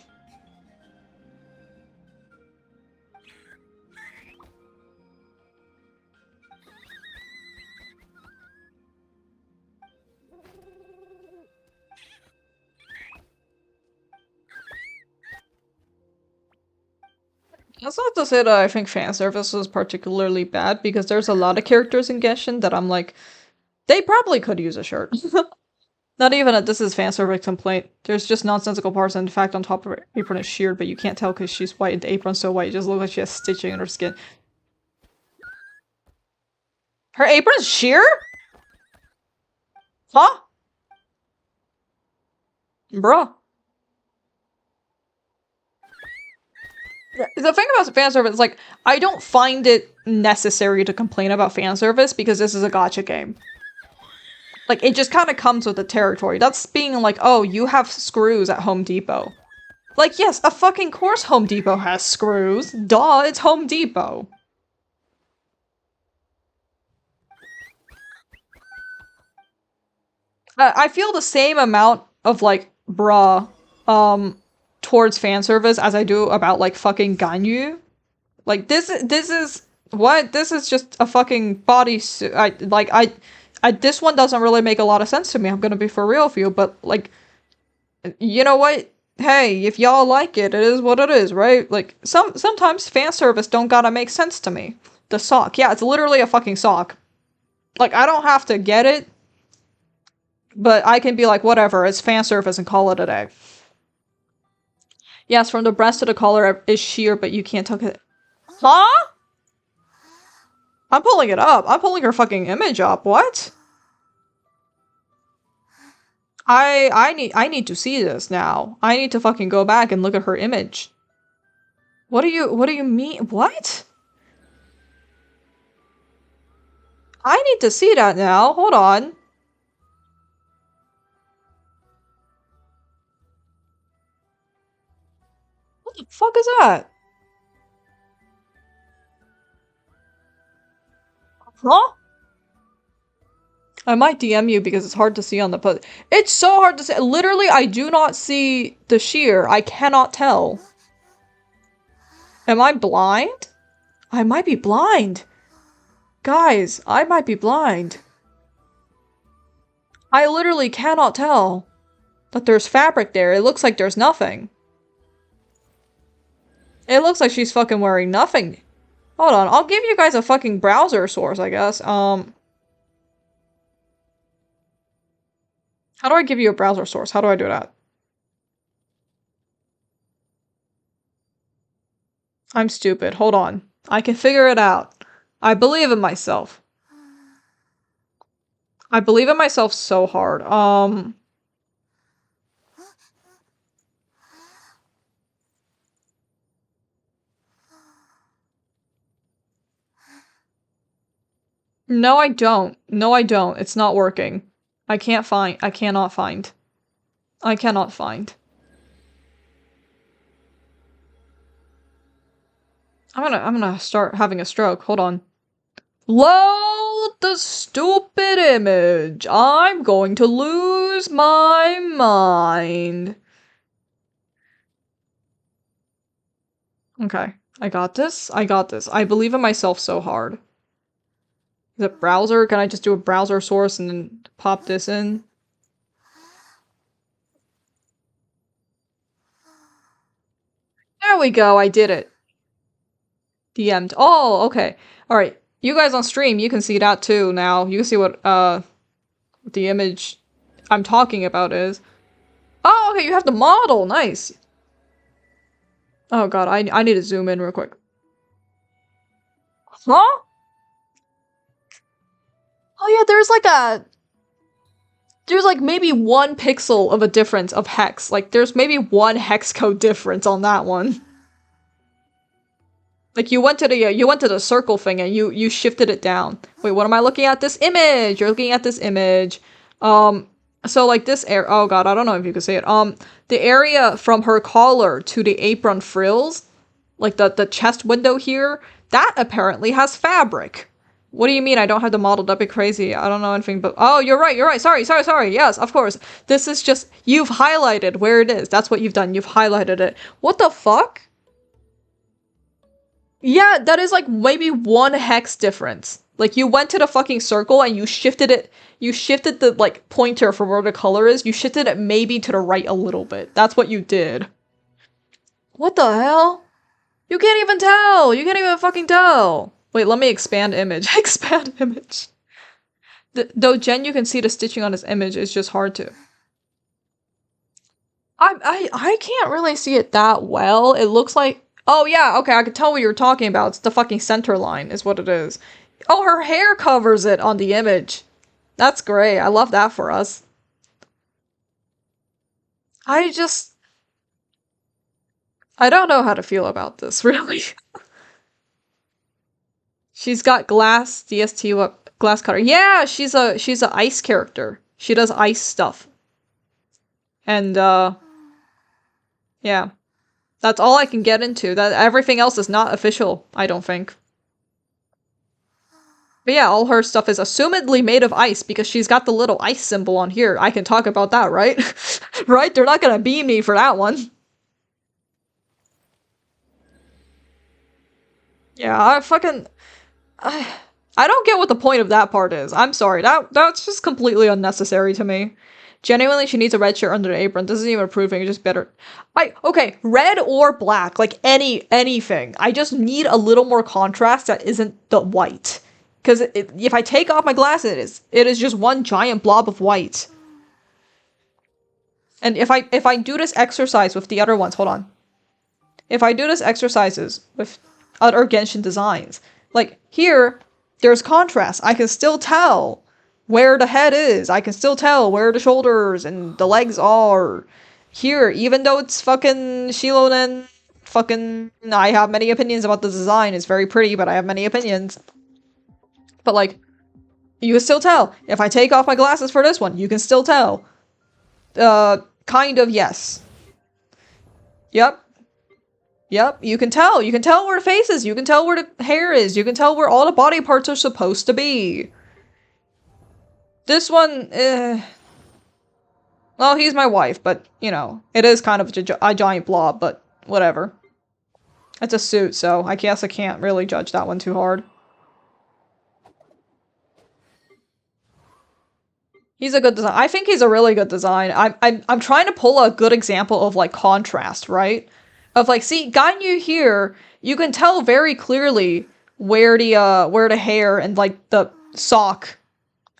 That's not to say that I think fan service is particularly bad, because there's a lot of characters in Genshin that I'm like, they probably could use a shirt. Not even a this is fan service complaint. There's just nonsensical parts, and in fact on top of her apron is sheared, but you can't tell because she's white and the apron's so white, it just looks like she has stitching in her skin. Her apron's sheer? Huh? Bruh. The thing about fan service is, like, I don't find it necessary to complain about fan service because this is a gacha game. Like, it just kind of comes with the territory. That's being like, oh, you have screws at Home Depot. Like, yes, a fucking course Home Depot has screws. Duh, it's Home Depot. I feel the same amount of, like, bruh, towards fan service as I do about, like, fucking Ganyu. Like, this is, what? This is just a fucking bodysuit. This one doesn't really make a lot of sense to me, I'm gonna be for real with you, but, like, you know what? Hey, if y'all like it, it is what it is, right? Like, sometimes fan service don't gotta make sense to me. The sock. Yeah, it's literally a fucking sock. Like, I don't have to get it, but I can be like, whatever, it's fan service and call it a day. Yes, from the breast to the collar is sheer, but you can't tell it. Huh? I'm pulling it up. I'm pulling her fucking image up. What? I need to see this now. I need to fucking go back and look at her image. What do you mean? What? I need to see that now. Hold on. What the fuck is that? Huh? I might DM you because it's hard to see on the post. It's so hard to see. Literally, I do not see the sheer. I cannot tell. Am I blind? I might be blind. Guys, I might be blind. I literally cannot tell that there's fabric there. It looks like there's nothing. It looks like she's fucking wearing nothing. Hold on, I'll give you guys a fucking browser source, I guess. How do I give you a browser source? How do I do that? I'm stupid. Hold on. I can figure it out. I believe in myself. I believe in myself so hard. No, I don't. No, I don't. It's not working. I cannot find. I cannot find. I'm gonna start having a stroke. Hold on. Load the stupid image. I'm going to lose my mind. Okay. I got this. I got this. I believe in myself so hard. Is it browser? Can I just do a browser source and then pop this in? There we go. I did it. DM'd. Oh, okay. Alright. You guys on stream, you can see that too now. You can see what the image I'm talking about is. Oh, okay, you have the model. Nice. Oh god, I need to zoom in real quick. Huh? Oh yeah, there's like maybe 1 pixel of a difference of hex. Like there's maybe 1 hex code difference on that one. Like you went to the circle thing and you shifted it down. Wait, what am I looking at? This image. You're looking at this image. So like this air. Oh god, I don't know if you can see it. The area from her collar to the apron frills, like the chest window here, that apparently has fabric. What do you mean I don't have the model? That'd be crazy. I don't know anything but- Oh, you're right, you're right. Sorry. Yes, of course. This is just- You've highlighted where it is. That's what you've done. You've highlighted it. What the fuck? Yeah, that is like maybe 1 hex difference. Like you went to the fucking circle and you shifted it- You shifted the like pointer for where the color is. You shifted it maybe to the right a little bit. That's what you did. What the hell? You can't even tell! You can't even fucking tell! Wait, let me expand image. Expand image. Though Jen, you can see the stitching on this image, it's just hard to. I can't really see it that well. It looks like- Oh yeah, okay, I can tell what you're talking about. It's the fucking center line is what it is. Oh, her hair covers it on the image. That's great. I love that for us. I just- I don't know how to feel about this, really. She's got glass DST what glass cutter. Yeah, she's a ice character. She does ice stuff. And yeah. That's all I can get into. That everything else is not official, I don't think. But yeah, all her stuff is assumedly made of ice because she's got the little ice symbol on here. I can talk about that, right? Right? They're not gonna beam me for that one. Yeah, I fucking I don't get what the point of that part is. I'm sorry. That's just completely unnecessary to me. Genuinely, she needs a red shirt under the apron. This isn't even proving, it's just better. Okay, red or black, like anything. I just need a little more contrast that isn't the white. Because if I take off my glasses, it is just one giant blob of white. And if I do this exercise with the other ones, hold on. If I do this exercises with other Genshin designs, like here, there's contrast. I can still tell where the head is. I can still tell where the shoulders and the legs are. Here, even though it's fucking Shilonen, fucking, I have many opinions about the design. It's very pretty, but I have many opinions. But like, you can still tell. If I take off my glasses for this one, you can still tell. Kind of, yes. Yep. Yep, you can tell. You can tell where the face is. You can tell where the hair is. You can tell where all the body parts are supposed to be. This one, well, he's my wife, but, you know, it is kind of a giant blob, but whatever. It's a suit, so I guess I can't really judge that one too hard. He's a good design. I think he's a really good design. I'm trying to pull a good example of, like, contrast, right? Of, like, see, Ganyu here, you can tell very clearly where the hair and, like, the sock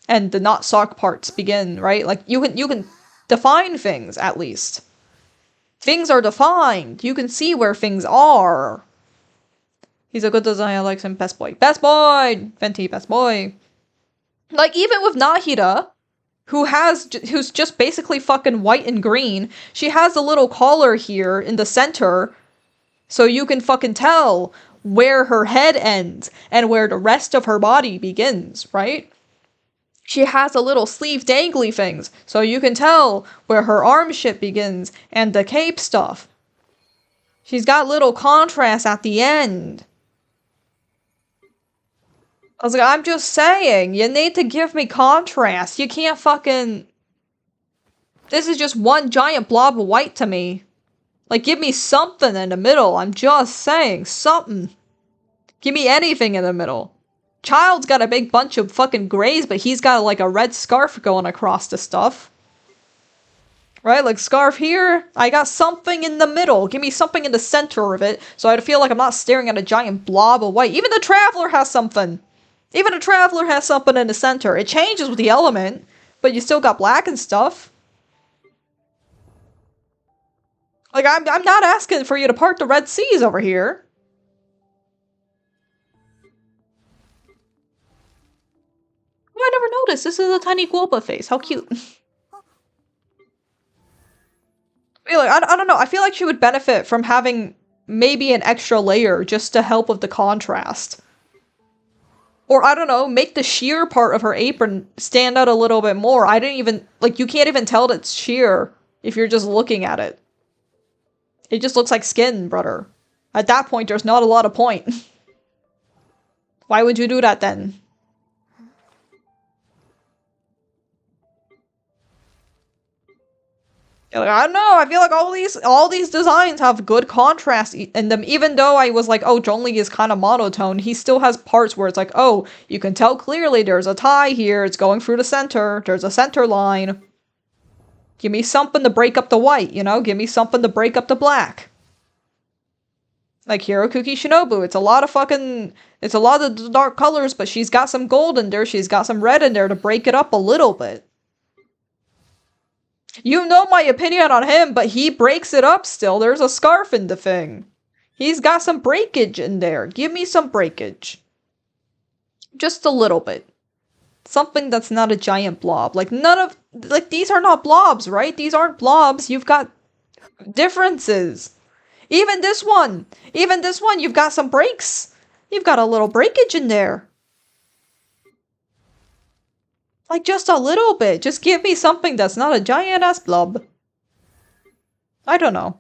and the not sock parts begin, right? Like, you can define things, at least. Things are defined. You can see where things are. He's a good designer. I like him. Best boy. Best boy! Venti, best boy. Like, even with Nahida, who's just basically fucking white and green, she has a little collar here in the center, so you can fucking tell where her head ends and where the rest of her body begins, right? She has a little sleeve dangly things, so you can tell where her arm shit begins and the cape stuff. She's got little contrast at the end. I was like, I'm just saying, you need to give me contrast. You can't fucking... This is just one giant blob of white to me. Like, give me something in the middle. I'm just saying, something. Give me anything in the middle. Child's got a big bunch of fucking grays, but he's got like a red scarf going across the stuff. Right? Like scarf here, I got something in the middle. Give me something in the center of it, so I feel like I'm not staring at a giant blob of white. Even the Traveler has something. Even the Traveler has something in the center. It changes with the element, but you still got black and stuff. Like, I'm not asking for you to part the Red Seas over here. Oh, I never noticed. This is a tiny Guoba face. How cute. I don't know. I feel like she would benefit from having maybe an extra layer just to help with the contrast. Or, I don't know, make the sheer part of her apron stand out a little bit more. I didn't even... Like, you can't even tell that it's sheer if you're just looking at it. It just looks like skin, brother. At that point, there's not a lot of point. Why would you do that then? Like, I don't know, I feel like all these designs have good contrast in them, even though I was like, oh, Zhongli is kind of monotone, he still has parts where it's like, oh, you can tell clearly there's a tie here, it's going through the center, there's a center line. Give me something to break up the white, you know? Give me something to break up the black. Like Hirokuki Shinobu, it's a lot of the dark colors, but she's got some gold in there, she's got some red in there to break it up a little bit. You know my opinion on him, but he breaks it up still. There's a scarf in the thing. He's got some breakage in there. Give me some breakage. Just a little bit. Something that's not a giant blob. Like, these are not blobs, right? These aren't blobs. You've got differences. Even this one, you've got some breaks. You've got a little breakage in there. Like, just a little bit. Just give me something that's not a giant-ass blob. I don't know.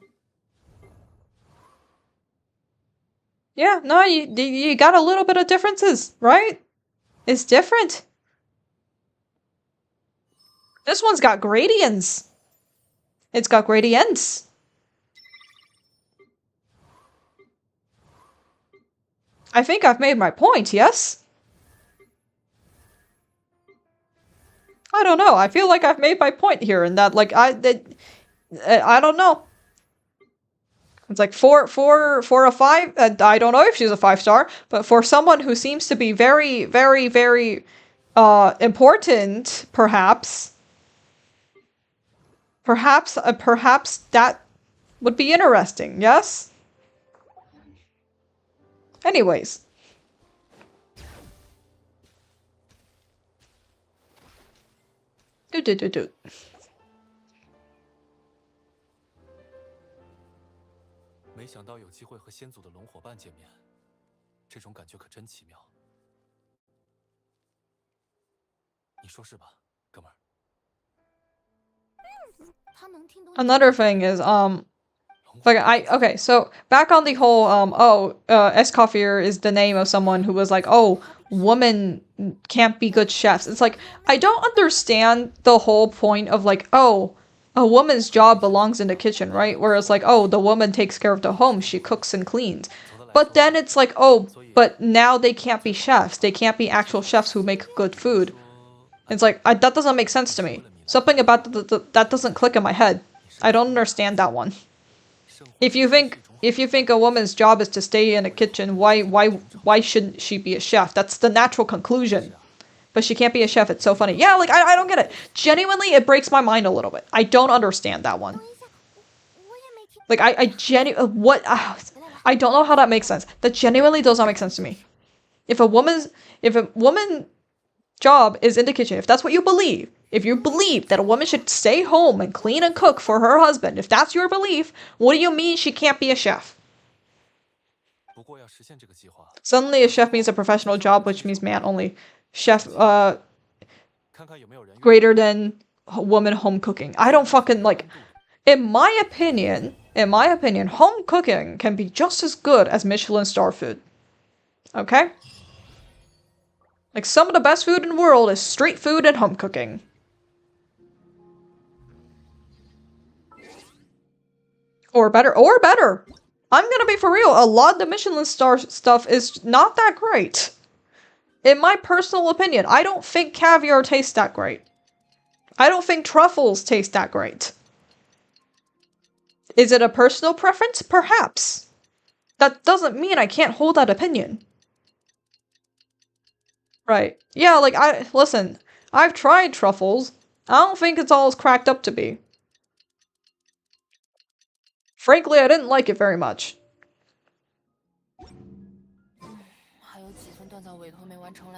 Yeah, no, you got a little bit of differences, right? It's different. This one's got gradients. It's got gradients. I think I've made my point, yes? I don't know. I feel like I've made my point here, and that, like, I don't know. It's like for a 5. I don't know if she's a 5-star, but for someone who seems to be very, very, very important, perhaps that would be interesting. Yes. Anyways. Do. 没想到有机会和先祖的龙伙伴见面，这种感觉可真奇妙。你说是吧，哥们儿？ Another thing is, okay, so back on the whole, Escoffier is the name of someone who was like, oh, women can't be good chefs. It's like, I don't understand the whole point of like, oh, a woman's job belongs in the kitchen, right? Where it's like, oh, the woman takes care of the home, she cooks and cleans. But then it's like, oh, but now they can't be chefs. They can't be actual chefs who make good food. It's like, that doesn't make sense to me. Something about that doesn't click in my head. I don't understand that one. If you think a woman's job is to stay in a kitchen, why shouldn't she be a chef? That's the natural conclusion. But she can't be a chef. It's so funny. Yeah, like I don't get it. Genuinely, it breaks my mind a little bit. I don't understand that one. Like I don't know how that makes sense. That genuinely does not make sense to me. If a woman's job is in the kitchen, if that's what you believe, if you believe that a woman should stay home and clean and cook for her husband, if that's your belief, what do you mean she can't be a chef? Suddenly a chef means a professional job, which means man only. Chef, greater than woman home cooking. I don't fucking like. In my opinion, home cooking can be just as good as Michelin star food. Okay? Like, some of the best food in the world is street food and home cooking. Or better. I'm gonna be for real. A lot of the Michelin star stuff is not that great. In my personal opinion, I don't think caviar tastes that great. I don't think truffles taste that great. Is it a personal preference? Perhaps. That doesn't mean I can't hold that opinion. Right. Yeah, like, listen, I've tried truffles. I don't think it's all as cracked up to be. Frankly, I didn't like it very much.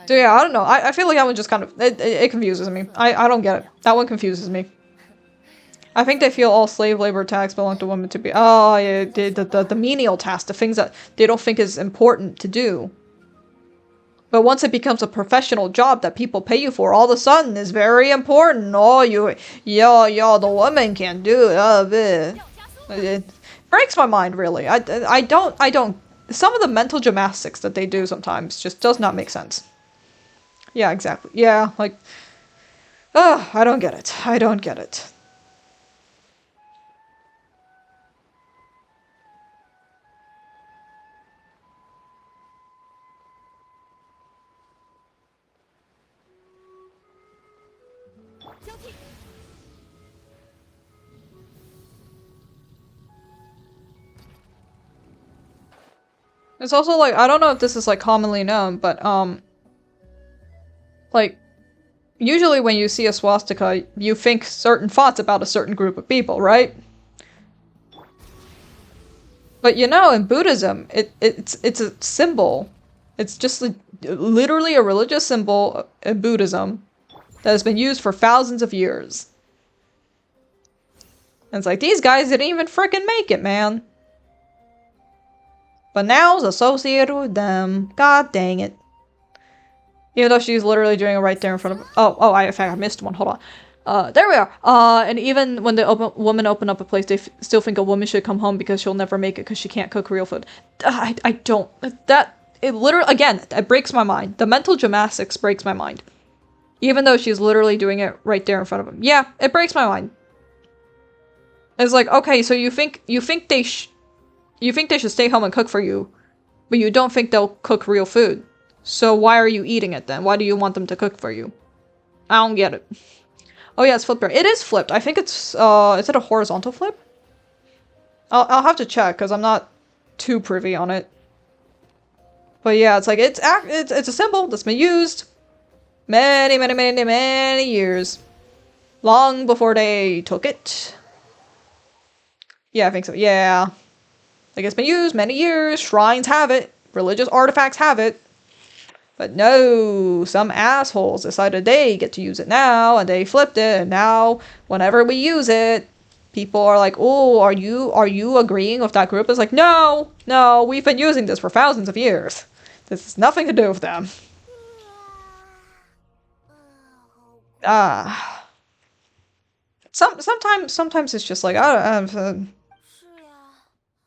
So yeah, I don't know. I feel like that one just kind of, it confuses me. I don't get it. That one confuses me. I think they feel all slave labor tasks belong to women to be, oh yeah, the menial tasks, the things that they don't think is important to do. But once it becomes a professional job that people pay you for, all of a sudden it's very important. Oh, the woman can do it. It breaks my mind, really. I don't. Some of the mental gymnastics that they do sometimes just does not make sense. Yeah, exactly. Yeah, like, I don't get it. I don't get it. It's also like, I don't know if this is like commonly known, but like, usually when you see a swastika, you think certain thoughts about a certain group of people, right? But you know, in Buddhism, it's a symbol. It's just literally a religious symbol in Buddhism that has been used for thousands of years. And it's like, these guys didn't even frickin' make it, man. But now it's associated with them. God dang it. Even though she's literally doing it right there in front of... in fact, I missed one. Hold on. There we are. And even when the woman opened up a place, they still think a woman should come home because she'll never make it because she can't cook real food. I don't... It literally... Again, it breaks my mind. The mental gymnastics breaks my mind. Even though she's literally doing it right there in front of him. Yeah, it breaks my mind. It's like, okay, so you think they should stay home and cook for you, but you don't think they'll cook real food. So why are you eating it then? Why do you want them to cook for you? I don't get it. Oh yeah, it's flipped. It is flipped. I think it's, is it a horizontal flip? I'll have to check, because I'm not too privy on it. But yeah, it's like, it's a symbol that's been used many years. Long before they took it. Yeah, I think so. Yeah. Like, it's been used many years. Shrines have it. Religious artifacts have it. But no, some assholes decided they get to use it now, and they flipped it, and now, whenever we use it, people are like, oh, are you agreeing with that group? It's like, no, we've been using this for thousands of years. This has nothing to do with them. Sometimes it's just like,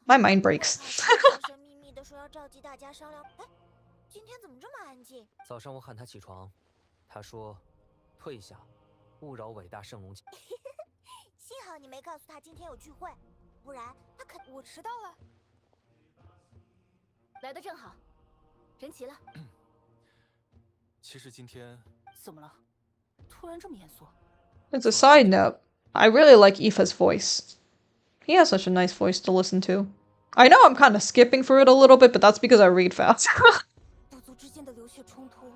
my mind breaks. 今天怎么这么安静？早上我喊他起床，他说：“退下，勿扰伟大圣龙。”幸好你没告诉他今天有聚会，不然他肯……我迟到了。来的正好，人齐了。其实今天怎么了？突然这么严肃？ It's a side note. I really like Aoife's voice. He has such a nice voice to listen to. I know I'm kind of skipping through it a little bit, but that's because I read fast. 部族之间的流血冲突，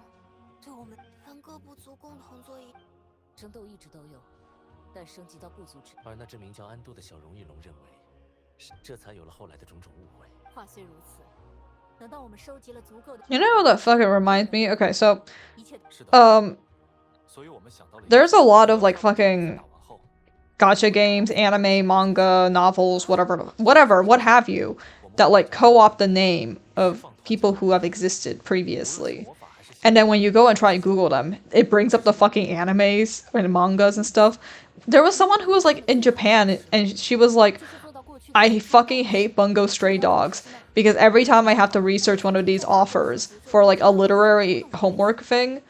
对我们让各部族共同作业，争斗一直都有，但升级到部族制。而那只名叫安度的小荣翼龙认为，这才有了后来的种种误会。话虽如此，等到我们收集了足够的， You know what that fucking reminds me? Okay, so, there's a lot of like fucking gacha games, anime, manga, novels, whatever, what have you, that like co-opt the name of people who have existed previously. and then when you go and try and Google them, it brings up the fucking animes and mangas and stuff. There was someone who was like in Japan, and she was like, I fucking hate Bungo Stray Dogs because every time I have to research one of these offers for like a literary homework thing,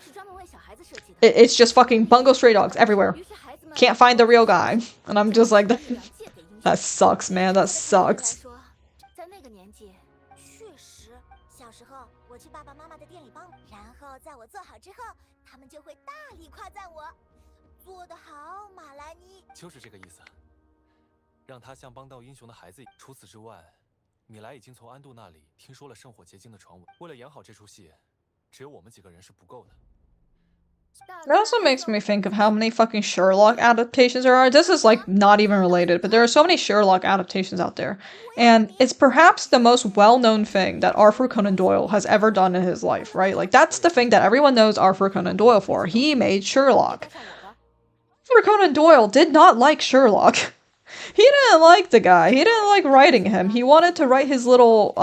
it's just fucking Bungo Stray Dogs everywhere. Can't find the real guy. And I'm just like, that sucks, man. That sucks. It also makes me think of how many fucking Sherlock adaptations there are. This is like not even related, but there are so many Sherlock adaptations out there. And it's perhaps the most well-known thing that Arthur Conan Doyle has ever done in his life, right? Like that's the thing that everyone knows Arthur Conan Doyle for. He made Sherlock. Arthur Conan Doyle did not like Sherlock. He didn't like the guy. He didn't like writing him. He wanted to write his little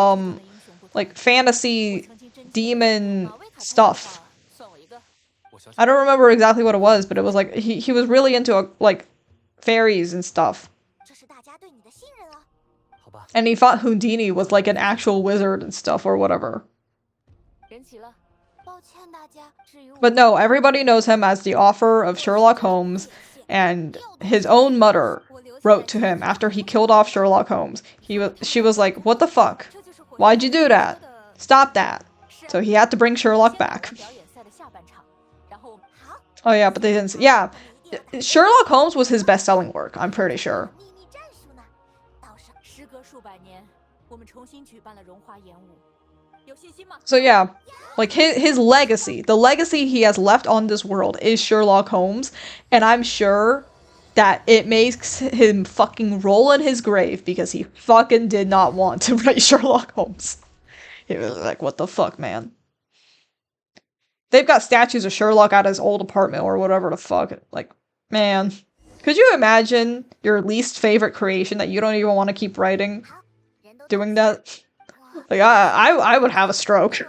like fantasy demon stuff. I don't remember exactly what it was, but it was like he was really into like fairies and stuff. And he thought Houdini was like an actual wizard and stuff or whatever. But no, everybody knows him as the author of Sherlock Holmes, and his own mother wrote to him after he killed off Sherlock Holmes. She was like, "What the fuck? Why'd you do that? Stop that." So he had to bring Sherlock back. Oh yeah, but they didn't. Yeah, Sherlock Holmes was his best-selling work. I'm pretty sure. So yeah, like his legacy, the legacy he has left on this world is Sherlock Holmes, and I'm sure that it makes him fucking roll in his grave because he fucking did not want to write Sherlock Holmes. He was like, what the fuck, man? They've got statues of Sherlock at his old apartment or whatever the fuck. Like, man. Could you imagine your least favorite creation that you don't even want to keep writing? Doing that? Like, I would have a stroke.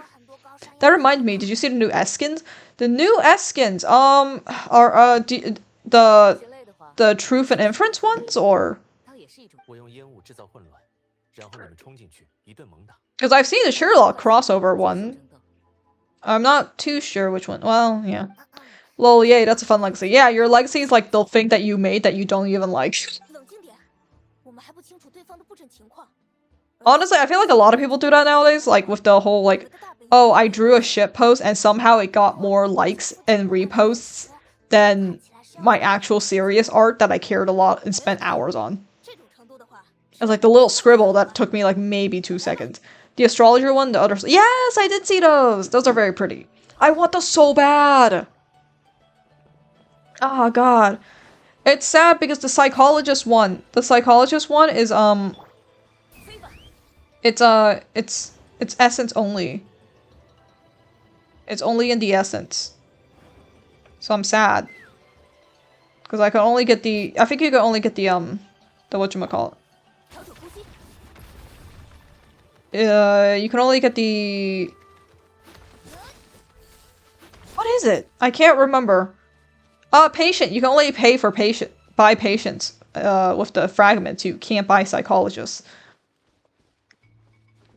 That reminds me, did you see the new S-skins? The new S-skins, are, the Truth and Inference ones, or? Because I've seen the Sherlock crossover one. I'm not too sure which one. Well, yeah. Lol, yay, that's a fun legacy. Yeah, your legacy is like the thing that you made that you don't even like. Honestly, I feel like a lot of people do that nowadays, like with the whole like, oh, I drew a shit post and somehow it got more likes and reposts than my actual serious art that I cared a lot and spent hours on. It's like the little scribble that took me like maybe 2 seconds. The astrologer one, the other— yes, I did see those! Those are very pretty. I want those so bad! Oh god. It's sad because the psychologist one is, it's essence only. It's only in the essence. So I'm sad. Because I can only get the— I think you can only get the whatchamacallit. You can only get the— what is it? I can't remember. Patient. You can only pay for buy patients, with the fragments. You can't buy psychologists.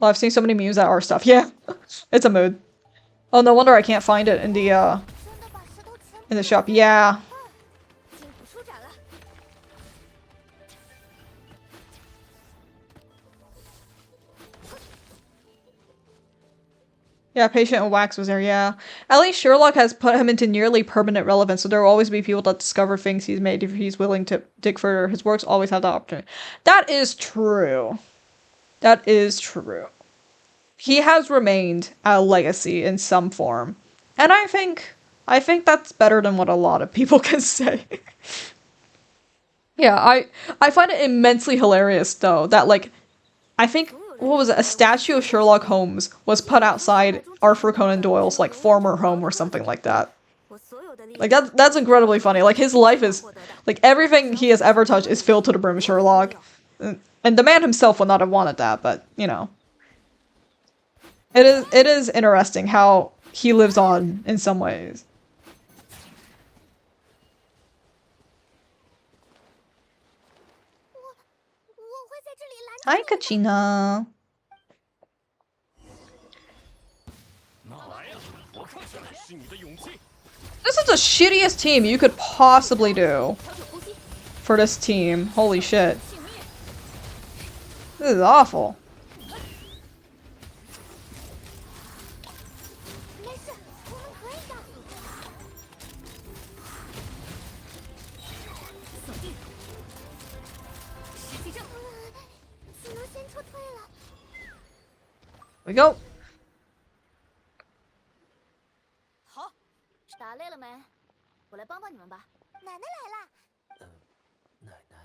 Well, I've seen so many memes that are stuff. Yeah. It's a mood. Oh, no wonder I can't find it in the shop. Yeah. Yeah, Patient and Wax was there, yeah. At least Sherlock has put him into nearly permanent relevance, so there will always be people that discover things he's made if he's willing to dig further. His works always have that opportunity. That is true. That is true. He has remained a legacy in some form. And I think that's better than what a lot of people can say. Yeah, I find it immensely hilarious, though, that, like, I think— what was it? A statue of Sherlock Holmes was put outside Arthur Conan Doyle's, like, former home or something like that. Like, that's incredibly funny. Like, his life is— like, everything he has ever touched is filled to the brim with Sherlock. And the man himself would not have wanted that, but, you know. It is interesting how he lives on in some ways. Hi, Kachina. This is the shittiest team you could possibly do for this team. Holy shit. This is awful. We go. 好，打累了没？我来帮帮你们吧。奶奶来了。奶奶。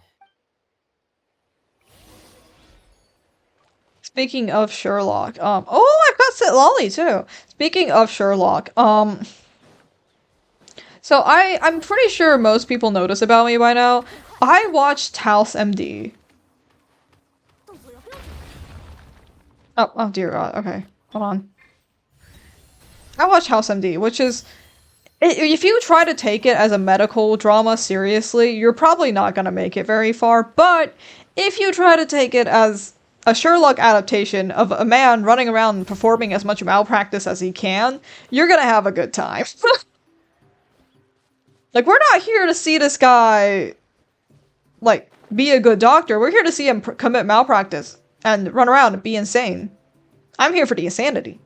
Speaking of Sherlock, oh, I've got Sit Lolly too. Speaking of Sherlock, so I'm pretty sure most people notice about me by now. I watched House MD. Oh dear God. Okay, hold on. I watched House MD, which is, if you try to take it as a medical drama seriously, you're probably not gonna make it very far. But if you try to take it as a Sherlock adaptation of a man running around performing as much malpractice as he can, you're gonna have a good time. Like, we're not here to see this guy, like, be a good doctor. We're here to see him commit malpractice and run around and be insane. I'm here for the insanity.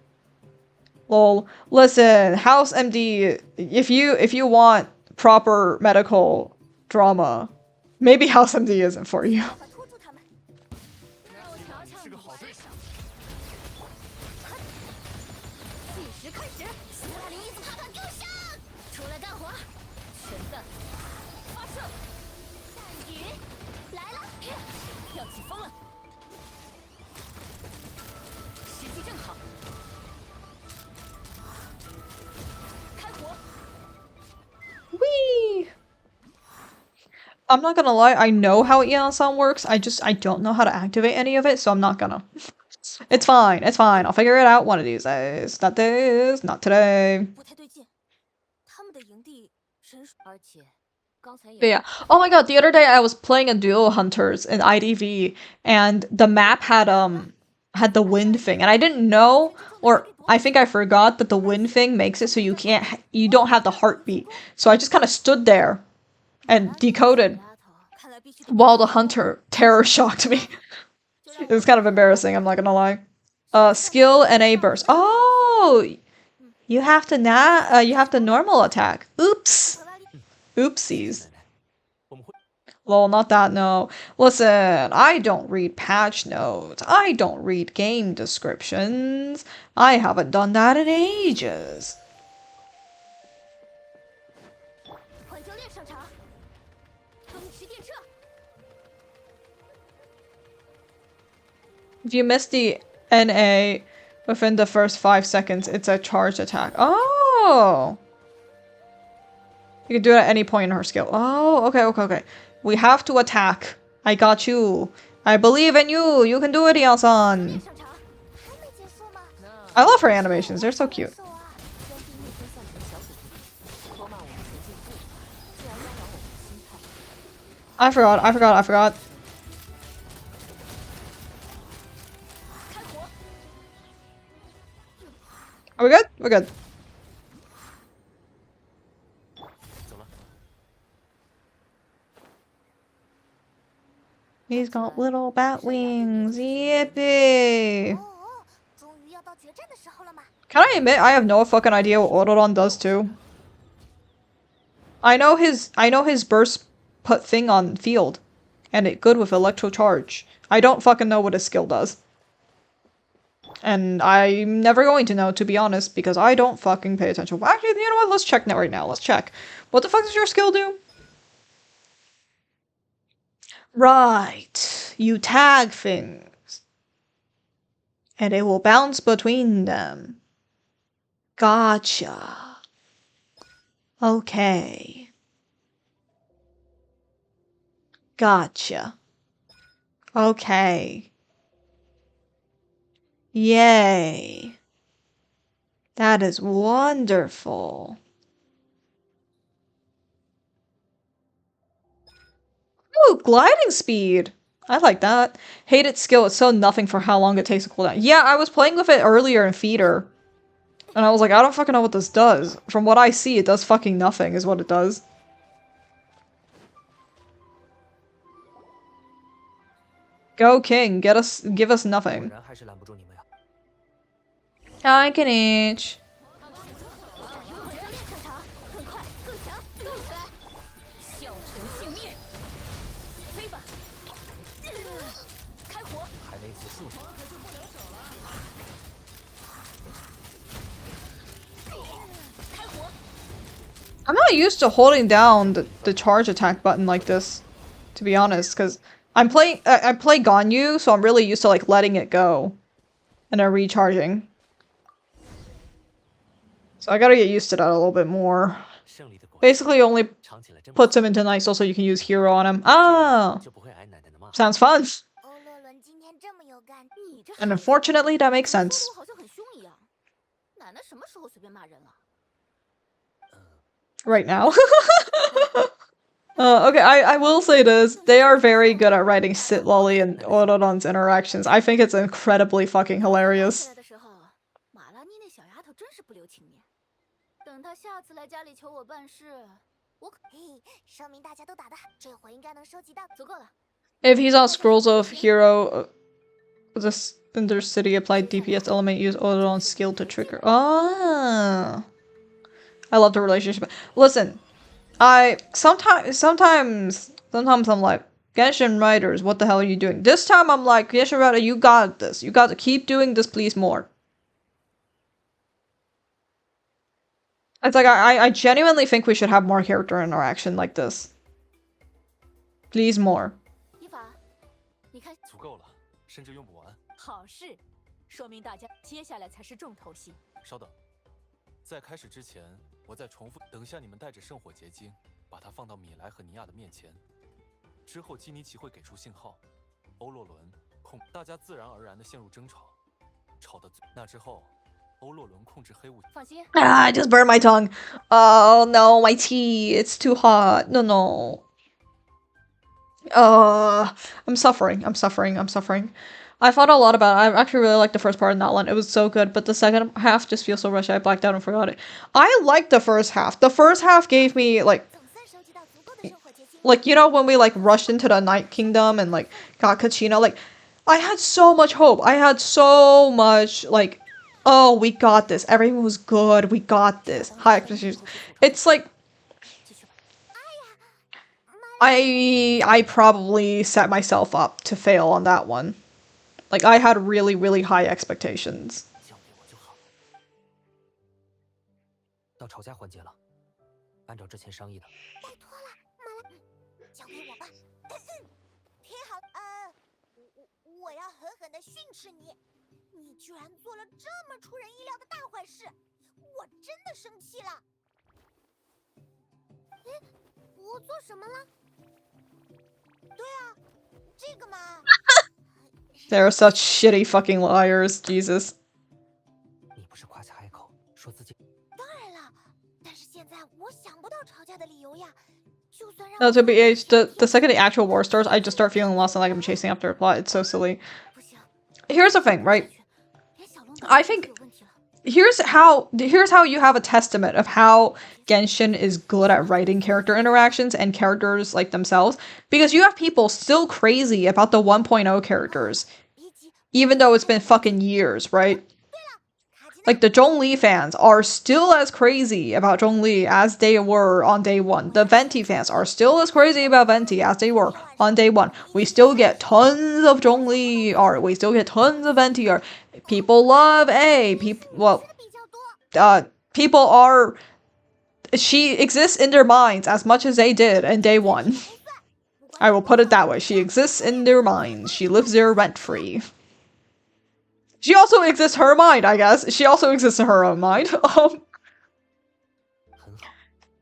Lol. Listen, House MD, if you want proper medical drama, maybe House MD isn't for you. Whee! I'm not gonna lie, I know how Ion-san works, I don't know how to activate any of it, so I'm not gonna. It's fine, I'll figure it out one of these days. Not days, not today. But yeah, oh my god, the other day I was playing a Duo Hunters in IDV, and the map had the wind thing, and I didn't know, or I think I forgot that the wind thing makes it so you don't have the heartbeat. So I just kind of stood there and decoded while the hunter terror shocked me. It was kind of embarrassing, I'm not gonna lie. Skill and a burst. Oh, you have to normal attack. Oops. Oopsies. Lol, not that, no. Listen, I don't read patch notes. I don't read game descriptions. I haven't done that in ages. If you miss the NA within the first 5 seconds, it's a charged attack. Oh! You can do it at any point in her skill. Oh, okay. We have to attack. I got you. I believe in you. You can do it, Ion-san. I love her animations. They're so cute. I forgot. Are we good? We're good. He's got little bat wings. Yippee! Can I admit I have no fucking idea what Autodon does too? I know his burst put thing on field, and it good with electro charge. I don't fucking know what his skill does. And I'm never going to know, to be honest, because I don't fucking pay attention. Actually, you know what? Let's check that right now. Let's check. What the fuck does your skill do? Right. You tag things. And it will bounce between them. Gotcha. Okay. Gotcha. Okay. Yay. That is wonderful. Ooh, gliding speed. I like that. Hated skill. It's so nothing for how long it takes to cool down. Yeah, I was playing with it earlier in Feeder. And I was like, I don't fucking know what this does. From what I see, it does fucking nothing is what it does. Go King, give us nothing. I can each. I'm not used to holding down the charge attack button like this, to be honest, because I play Ganyu, so I'm really used to like letting it go and then recharging. So I gotta get used to that a little bit more. Basically only puts him into Night Soul so you can use Hero on him. Ah! Sounds fun! And unfortunately, that makes sense. Right now. Okay, I will say this. They are very good at writing Sit Lolly and Orodon's interactions. I think it's incredibly fucking hilarious. If he's on Scrolls of Hero, this Intercity applied DPS element, use Orodon's skill to trigger. Ah! I love the relationship. Listen, sometimes I'm like, Genshin writers, what the hell are you doing? This time I'm like, Genshin writer, you got this. You got to keep doing this, please more. It's like I genuinely think we should have more character interaction like this. Please more. 足够了，甚至用不完。好事，说明大家接下来才是重头戏。稍等，在开始之前，我再重复。等下你们带着圣火结晶，把它放到米莱和尼亚的面前。之后基尼奇会给出信号，欧洛伦控，大家自然而然地陷入争吵，吵得那之后。 I just burned my tongue. Oh no, my tea. It's too hot. No, no. I'm suffering. I'm suffering. I'm suffering. I thought a lot about it. I actually really liked the first part of that one. It was so good, but the second half just feels so rushed. I blacked out and forgot it. I liked the first half. The first half gave me like you know when we like rushed into the Night Kingdom and like got Kachina. Like I had so much hope. I had so much like. Oh, we got this. Everything was good. We got this. High expectations. It's like I probably set myself up to fail on that one. Like I had really, really high expectations. 到吵架环节了，按照之前商议的。拜托了，马拉，交给我吧。挺好，我要狠狠地训斥你。 你居然做了这么出人意料的大坏事，我真的生气了。哎，我做什么了？对啊，这个嘛。They're such shitty fucking liars, Jesus. 你不是夸下海口说自己？当然了，但是现在我想不到吵架的理由呀。就算让 No, to be aged, the second the actual war starts, I just start feeling lost and like I'm chasing after a plot. It's so silly. Here's the thing, right? I think here's how you have a testament of how Genshin is good at writing character interactions and characters like themselves, because you have people still crazy about the 1.0 characters, even though it's been fucking years, right? Like the Zhongli fans are still as crazy about Zhongli as they were on day one. The Venti fans are still as crazy about Venti as they were on day one. We still get tons of Zhongli art. We still get tons of Venti art. People love A. People are. She exists in their minds as much as they did in day one. I will put it that way. She exists in their minds. She lives there rent-free. She also exists in her mind, I guess. She also exists in her own mind.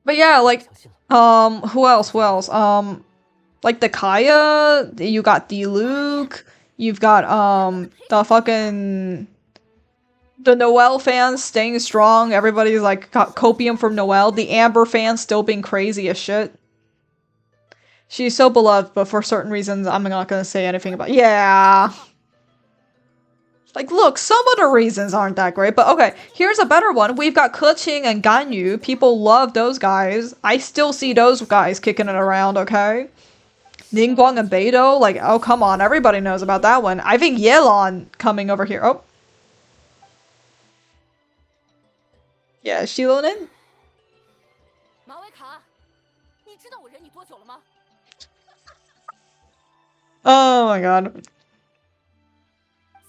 But yeah, like, who else? Who else? Like the Kaya, you got the Luke, you've got, The Noelle fans staying strong. Everybody's like got copium from Noelle. The Amber fans still being crazy as shit. She's so beloved, but for certain reasons, I'm not gonna say anything about. Yeah. Like, look, some of the reasons aren't that great, but okay, here's a better one. We've got Keqing and Ganyu. People love those guys. I still see those guys kicking it around, okay? Ningguang and Beidou, like, oh, come on, everybody knows about that one. I think Yelan coming over here. Oh. Yeah, Shilonen? 马维卡，你知道我忍你多久了吗？ Oh my god.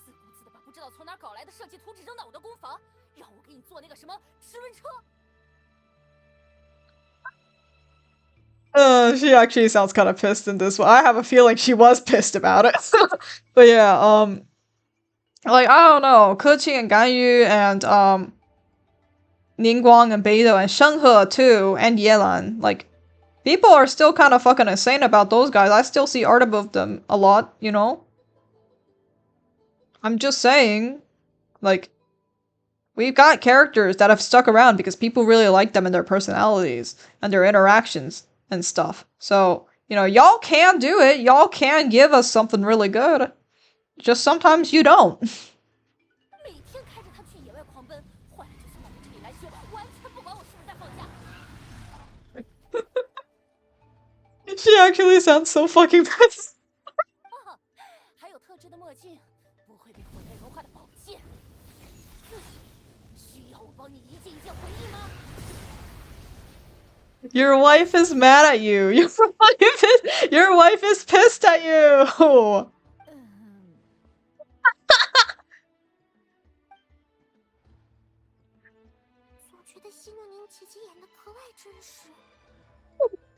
自顾自的把不知道从哪搞来的设计图纸扔到我的工房，让我给你做那个什么齿轮车。 She actually sounds kind of pissed in this one. I have a feeling she was pissed about it. But yeah, like, I don't know, Keqing and Ganyu and, Ningguang and Beidou and Shenghe too, and Yelan, like, people are still kind of fucking insane about those guys. I still see art of them a lot, you know? I'm just saying, like, we've got characters that have stuck around because people really like them and their personalities and their interactions and stuff. So, you know, y'all can do it. Y'all can give us something really good. Just sometimes you don't. 每天开着它去野外狂奔，回来就送到我这里来修，完全不管我是不是在放假。 She actually sounds so fucking pissed. 还有特制的墨镜，不会被火焰融化的宝剑。需要我帮你一件一件回忆吗？ Your wife is mad at you. Your wife is pissed at you. 总觉得希诺宁姐姐演的格外真实。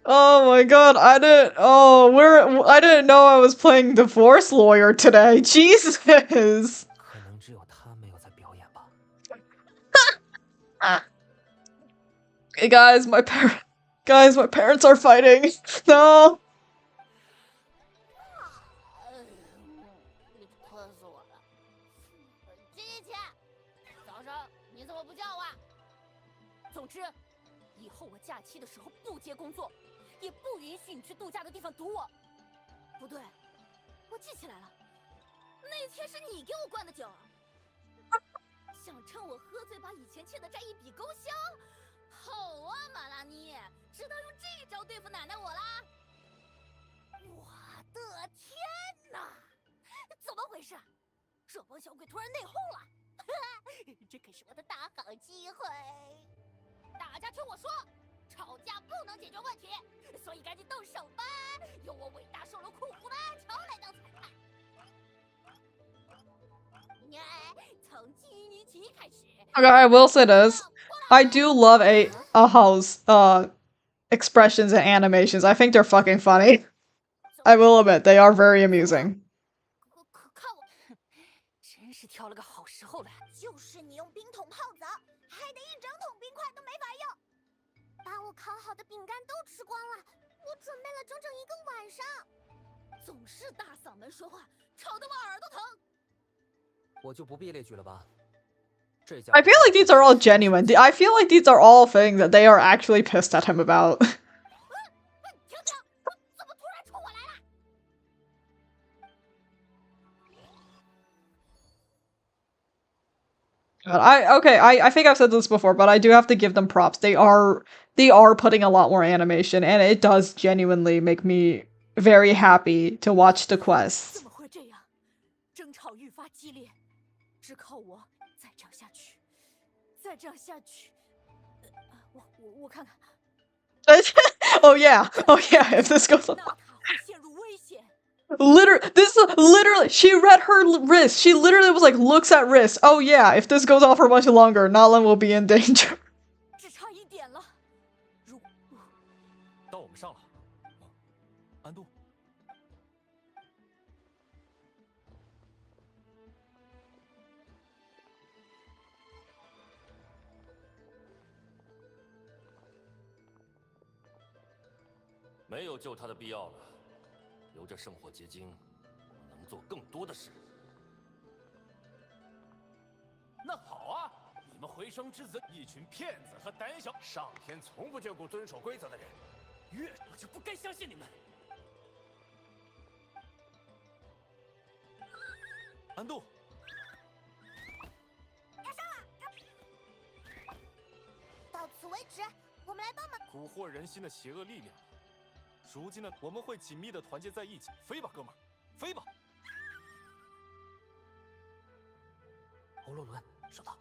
Oh my god, I didn't know I was playing divorce lawyer today. Jesus. 可能只有他没有在表演吧。Hey guys, my parents are fighting. No. 你困死我了。姐姐，早上你怎么不叫我？总之，以后我假期的时候不接工作，也不允许你去度假的地方堵我。不对，我记起来了，那天是你给我灌的酒，想趁我喝醉把以前欠的债一笔勾销。好啊，马拉妮，知道用这招对付奶奶我啦！我的天哪，怎么回事？这帮小鬼突然内讧了！这可是我的大好机会。大家听我说，吵架不能解决问题，所以赶紧动手吧！由我伟大瘦了酷虎的阿乔来当裁判。从基尼奇开始。Okay, I will say this. I do love Aha's expressions and animations. I think they're fucking funny. I will admit, they are very amusing. 可看我，真是挑了个好时候来。就是你用冰桶泡澡，害得一整桶冰块都没法用，把我烤好的饼干都吃光了。我准备了整整1个晚上。总是大嗓门说话，吵得我耳朵疼。我就不必列举了吧。 I feel like these are all genuine. I feel like these are all things that they are actually pissed at him about. I think I've said this before, but I do have to give them props. They are putting a lot more animation, and it does genuinely make me very happy to watch the quests. 怎么会这样？争吵愈发激烈，只靠我再这样下去，再这样下去，我看看。oh yeah, if this goes on. 娜塔会陷入危险。 Literally, she read her wrist. She literally was like, looks at wrist. Oh yeah, if this goes on for much longer, Nalan will be in danger. 只差一点了。到我们上了。安度。没有救他的必要了。留着圣火结晶，我能做更多的事。那好啊，生之子，一群骗子和胆小。上天从不眷顾遵守规则的人。我就不该相信你们。安度，到此为止，我们来帮忙。蛊惑人心的邪恶力量。如今呢，我们会紧密的团结在一起。飞吧，哥们儿，飞吧！欧洛伦，收到。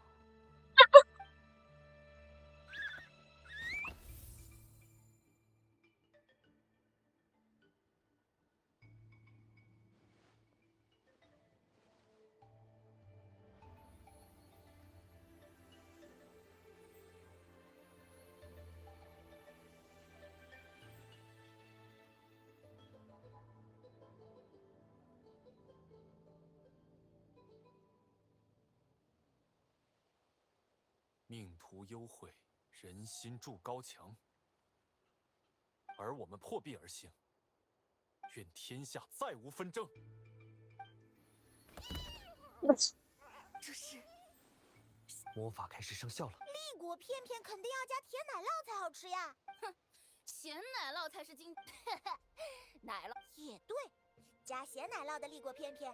命途幽会，人心筑高墙，而我们破壁而行。愿天下再无纷争。这是魔法开始生效了。立果片片肯定要加甜奶酪才好吃呀。咸奶酪才是奶酪也对，加咸奶酪的立果片片。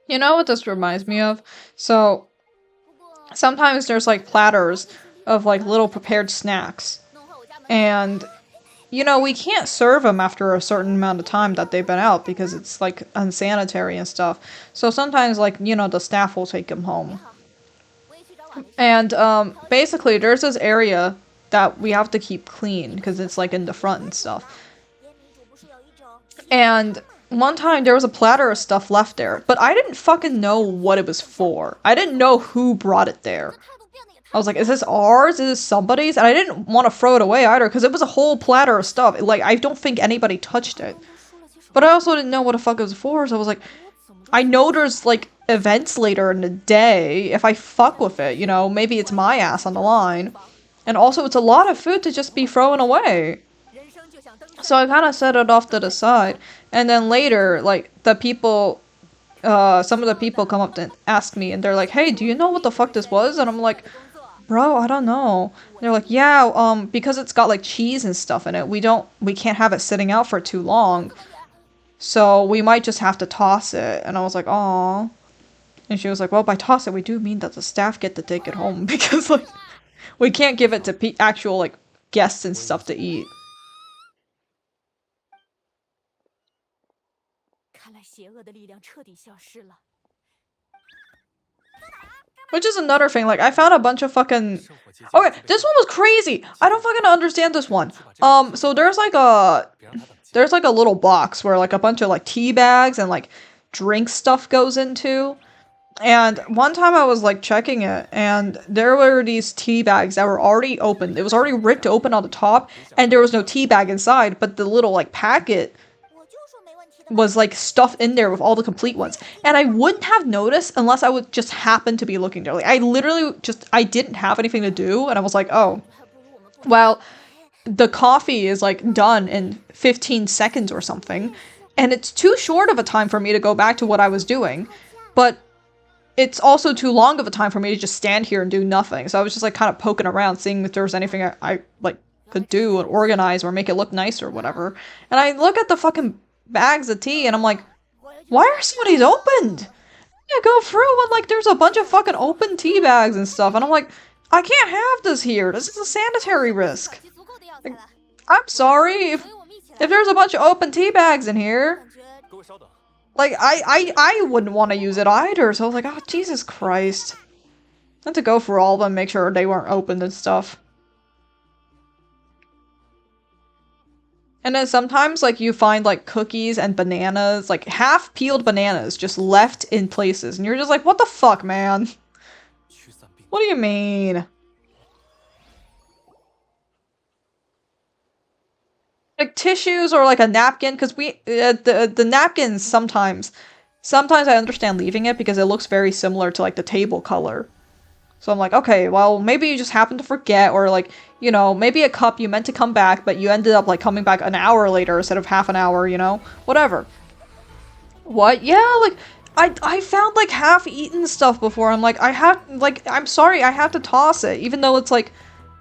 You know what this reminds me of? So, sometimes there's like platters of like little prepared snacks. And, you know, we can't serve them after a certain amount of time that they've been out because it's like unsanitary and stuff. So sometimes, like, you know, the staff will take them home. And basically, there's this area that we have to keep clean because it's like in the front and stuff. And one time there was a platter of stuff left there, but I didn't fucking know what it was for. I didn't know who brought it there. I was like, is this ours? Is this somebody's? And I didn't want to throw it away either because it was a whole platter of stuff. Like, I don't think anybody touched it. But I also didn't know what the fuck it was for, so I was like, I know there's like events later in the day. If I fuck with it, you know, maybe it's my ass on the line. And also, it's a lot of food to just be thrown away. So I kind of set it off to the side. And then later, like, the people, some of the people come up and ask me, and they're like, hey, do you know what the fuck this was? And I'm like, bro, I don't know. And they're like, yeah, because it's got, like, cheese and stuff in it, we can't have it sitting out for too long. So we might just have to toss it. And I was like, aw. And she was like, well, by toss it, we do mean that the staff get to take it home. Because, like, we can't give it to actual, like, guests and stuff to eat. Which is another thing, like, I found a bunch of fucking... Okay, this one was crazy! I don't fucking understand this one. So there's like a little box where, like, a bunch of, like, tea bags and, like, drink stuff goes into. And one time I was, like, checking it, and there were these tea bags that were already opened. It was already ripped open on the top, and there was no tea bag inside, but the little, like, packet was like stuffed in there with all the complete ones. And I wouldn't have noticed unless I would just happen to be looking there. Like, I didn't have anything to do, and I was like, oh, well, the coffee is like done in 15 seconds or something, and it's too short of a time for me to go back to what I was doing, but it's also too long of a time for me to just stand here and do nothing. So I was just like kind of poking around, seeing if there was anything I like could do and organize or make it look nice or whatever. And I look at the fucking bags of tea and I'm like, why are some of these opened? I go through and like there's a bunch of fucking open tea bags and stuff, and I'm like, I can't have this here. This is a sanitary risk. Like, I'm sorry if there's a bunch of open tea bags in here. Like, I wouldn't want to use it either, so I was like, oh, Jesus Christ. I had to go for all of them, make sure they weren't opened and stuff. And then sometimes, like, you find, like, cookies and bananas, like, half-peeled bananas just left in places. And you're just like, what the fuck, man? What do you mean? Like, tissues or, like, a napkin, because the napkins sometimes I understand leaving it because it looks very similar to, like, the table color. So I'm like, okay, well, maybe you just happened to forget, or, like, you know, maybe a cup you meant to come back, but you ended up, like, coming back an hour later instead of half an hour, you know? Whatever. What? Yeah, like, I found, like, half-eaten stuff before. I'm like, I'm sorry, I have to toss it. Even though it's, like,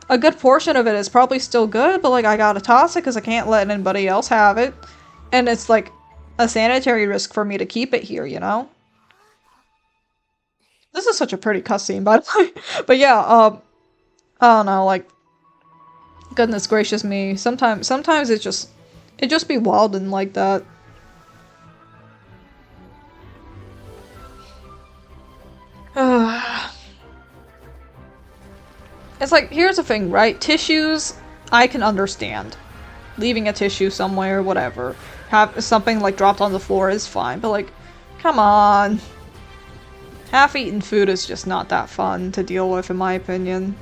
a good portion of it is probably still good, but, like, I gotta toss it because I can't let anybody else have it. And it's, like, a sanitary risk for me to keep it here, you know? This is such a pretty cutscene, by the way. But yeah, I don't know, like, goodness gracious me. Sometimes it just be wild and like that. It's like, here's the thing, right? Tissues, I can understand. Leaving a tissue somewhere, whatever. Have something like dropped on the floor is fine, but like, come on. Half-eaten food is just not that fun to deal with, in my opinion.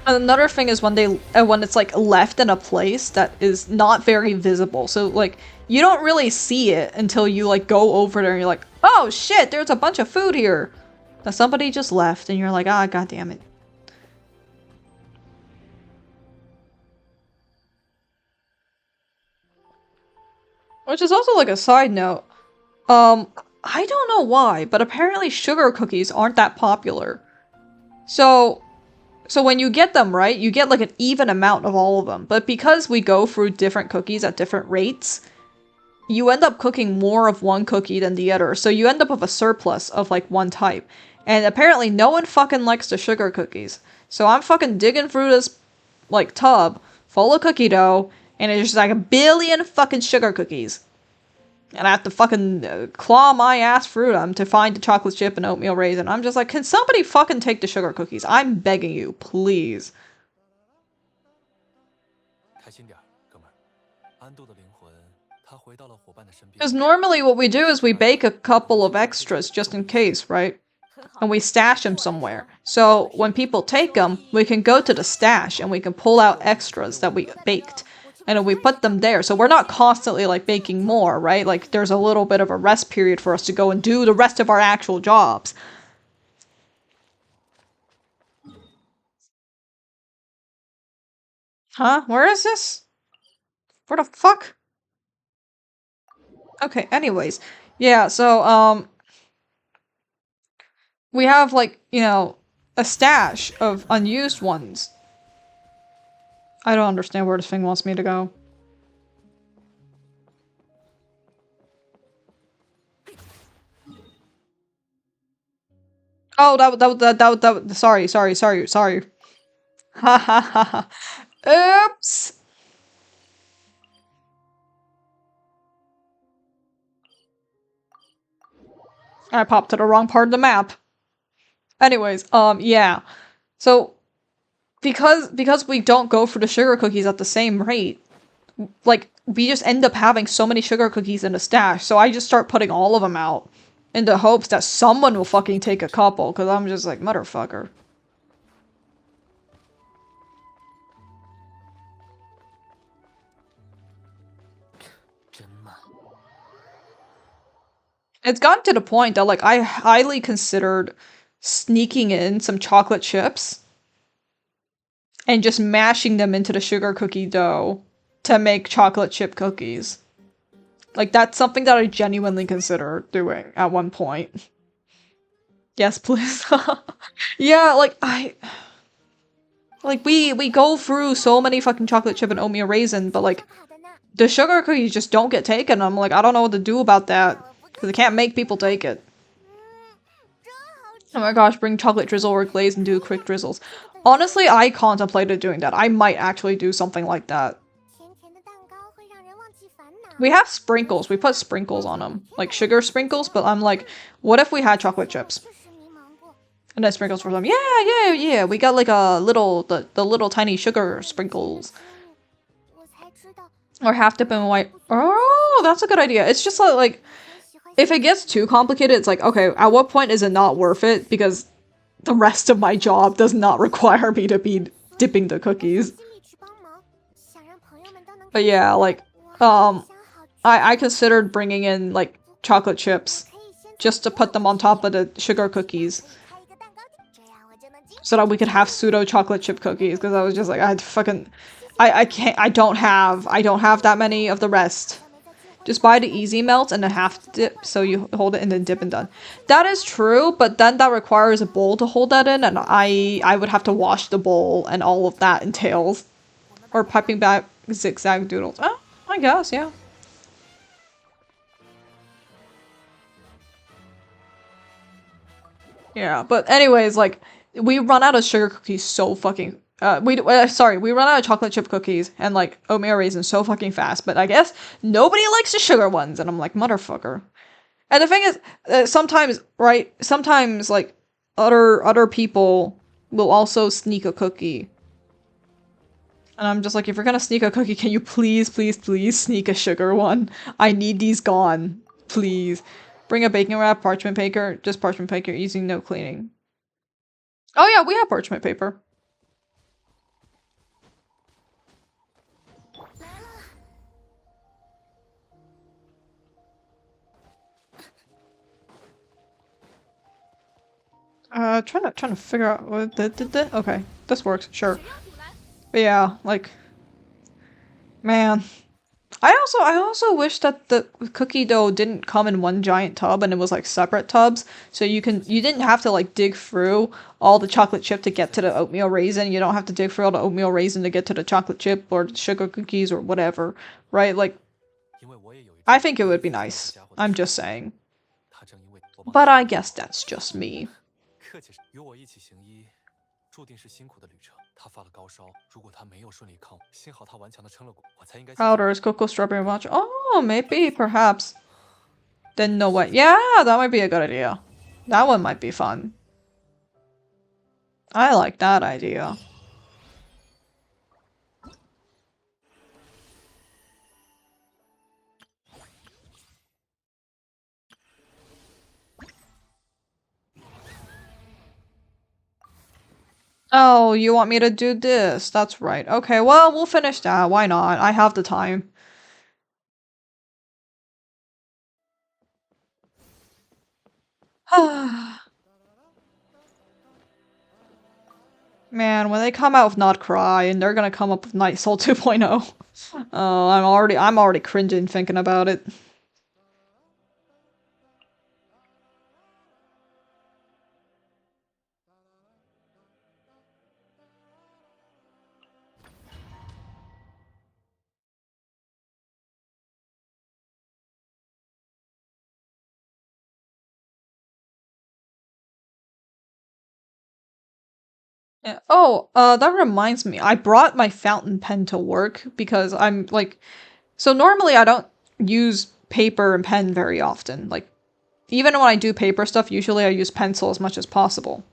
Another thing is when when it's like left in a place that is not very visible. So like you don't really see it until you like go over there and you're like, oh shit, there's a bunch of food here that somebody just left, and you're like, ah, god damn it. Which is also like a side note. I don't know why, but apparently sugar cookies aren't that popular. So when you get them, right, you get like an even amount of all of them. But because we go through different cookies at different rates, you end up cooking more of one cookie than the other. So you end up with a surplus of like one type. And apparently no one fucking likes the sugar cookies. So I'm fucking digging through this like tub full of cookie dough, and it's just like a billion fucking sugar cookies. And I have to fucking claw my ass through them to find the chocolate chip and oatmeal raisin. I'm just like, can somebody fucking take the sugar cookies? I'm begging you, please. Because normally what we do is we bake a couple of extras just in case, right? And we stash them somewhere. So when people take them, we can go to the stash and we can pull out extras that we baked. And we put them there. So we're not constantly like baking more, right? Like there's a little bit of a rest period for us to go and do the rest of our actual jobs. Huh? Where is this? Where the fuck? Okay, anyways. Yeah, so, we have like, you know, a stash of unused ones. I don't understand where this thing wants me to go. Oh, sorry. Ha ha ha ha. Oops. I popped to the wrong part of the map. Anyways, yeah. So, because we don't go for the sugar cookies at the same rate, like, we just end up having so many sugar cookies in the stash, so I just start putting all of them out in the hopes that someone will fucking take a couple, because I'm just like, motherfucker. It's gotten to the point that, like, I highly considered sneaking in some chocolate chips and just mashing them into the sugar cookie dough to make chocolate chip cookies. Like, that's something that I genuinely consider doing at one point. Yes, please. Yeah, like, we go through so many fucking chocolate chip and oatmeal raisin, but, like, the sugar cookies just don't get taken. I'm like, I don't know what to do about that. Because I can't make people take it. Oh my gosh, bring chocolate drizzle or glaze and do quick drizzles. Honestly, I contemplated doing that. I might actually do something like that. We have sprinkles. We put sprinkles on them. Like sugar sprinkles, but I'm like, what if we had chocolate chips? And then sprinkles for them. Yeah. We got like a little, the little tiny sugar sprinkles. Or half dip in white. Oh, that's a good idea. It's just like, if it gets too complicated, it's like, okay, at what point is it not worth it? Because the rest of my job does not require me to be dipping the cookies. But yeah, like, I considered bringing in like chocolate chips just to put them on top of the sugar cookies so that we could have pseudo chocolate chip cookies, because I was just like, I can't, I don't have that many of the rest. Just buy the easy melt and the half dip, so you hold it and then dip and done. That is true, but then that requires a bowl to hold that in, and I would have to wash the bowl, and all of that entails. Or piping back zigzag doodles. Oh, I guess, yeah. Yeah, but anyways, like, we run out of sugar cookies so fucking we run out of chocolate chip cookies and like oatmeal raisins so fucking fast, but I guess nobody likes the sugar ones, and I'm like, motherfucker. And the thing is, sometimes, right, sometimes like other people will also sneak a cookie. And I'm just like, if you're gonna sneak a cookie, can you please, please, please sneak a sugar one? I need these gone. Please. Bring a baking wrap, parchment paper, just parchment paper, using no cleaning. Oh yeah, we have parchment paper. Trying to figure out what the okay, this works, sure. But yeah, like, man. I also wish that the cookie dough didn't come in one giant tub and it was like separate tubs, so you didn't have to like dig through all the chocolate chip to get to the oatmeal raisin. You don't have to dig through all the oatmeal raisin to get to the chocolate chip or the sugar cookies or whatever, right? Like, I think it would be nice. I'm just saying. But I guess that's just me. Powders, cocoa, strawberry matcha. Oh, maybe, perhaps. Then no way. Yeah, that might be a good idea. That one might be fun. I like that idea. Oh, you want me to do this? That's right. Okay, well, we'll finish that. Why not? I have the time. Man, when they come out with Not Cry, and they're gonna come up with Night Soul 2.0. Oh, I'm already cringing thinking about it. Yeah. Oh, that reminds me. I brought my fountain pen to work because I'm like, so normally I don't use paper and pen very often. Like, even when I do paper stuff, usually I use pencil as much as possible.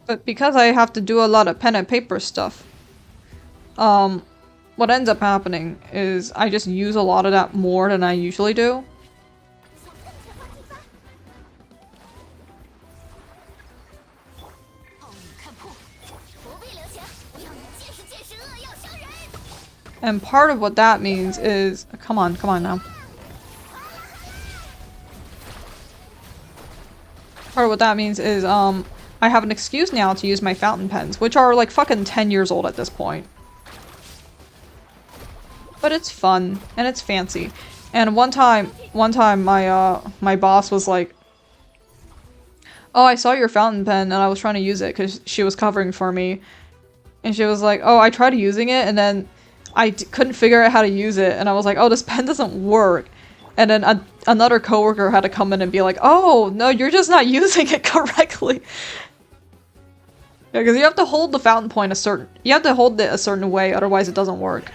But because I have to do a lot of pen and paper stuff, what ends up happening is I just use a lot of that more than I usually do. And part of what that means is, come on now. Part of what that means is, I have an excuse now to use my fountain pens, which are like fucking 10 years old at this point. But it's fun, and it's fancy. And one time my boss was like, oh, I saw your fountain pen and I was trying to use it because she was covering for me. And she was like, oh, I tried using it and then I couldn't figure out how to use it. And I was like, oh, this pen doesn't work. And then another coworker had to come in and be like, oh, no, you're just not using it correctly. Yeah, because you have to hold the fountain point you have to hold it a certain way, otherwise it doesn't work.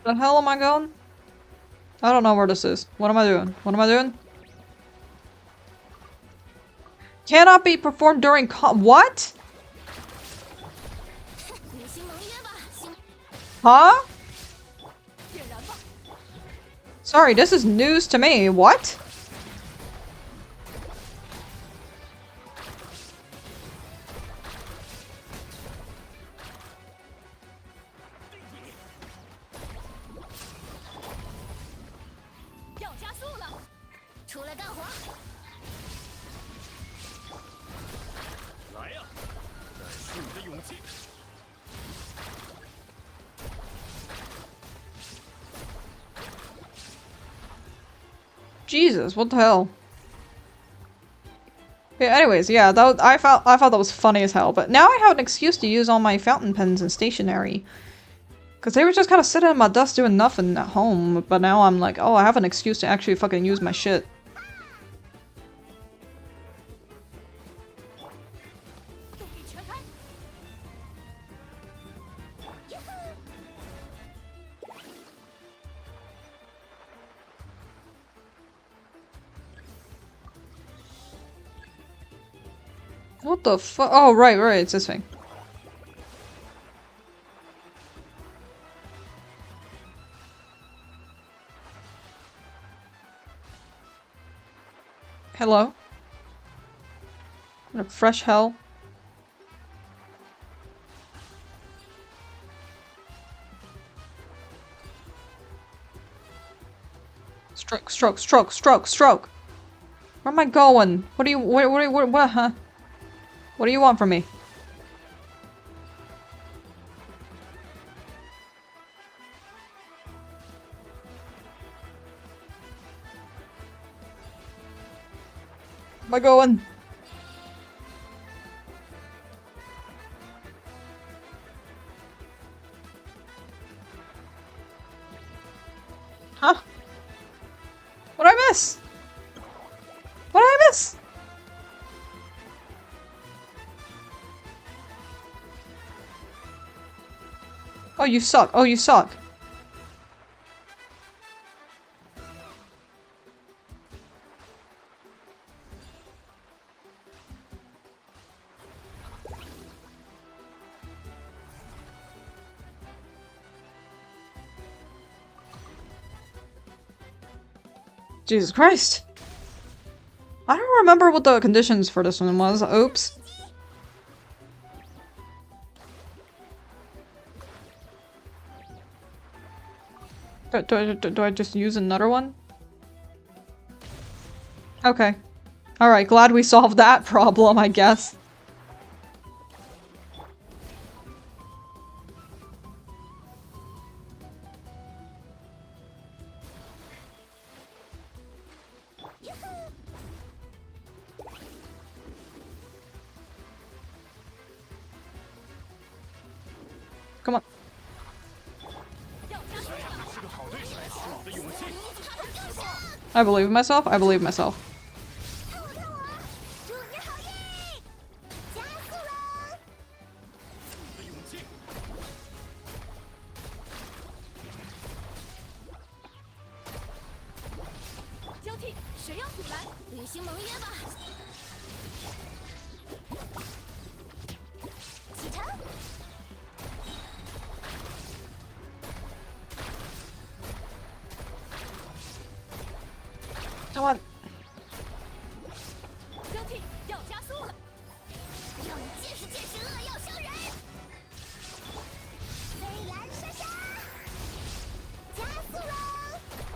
The hell am I going? I don't know where this is. What am I doing? What am I doing? Cannot be performed during what? Huh? Sorry, this is news to me. What? Jesus, what the hell? Yeah, anyways, yeah, I thought that was funny as hell, but now I have an excuse to use all my fountain pens and stationery. Cause they were just kind of sitting in my desk doing nothing at home, but now I'm like, oh, I have an excuse to actually fucking use my shit. What the fuck? Oh, right, it's this thing. Hello? What a fresh hell. Stroke, stroke, stroke, stroke, stroke! Where am I going? What do you- what, huh? What do you want from me? Where am I going? Huh? What did I miss? What did I miss? Oh, you suck. Oh, you suck. Jesus Christ. I don't remember what the conditions for this one was. Oops. Do I just use another one? Okay. Alright, glad we solved that problem, I guess. Come on. I believe in myself. I believe in myself. Come on.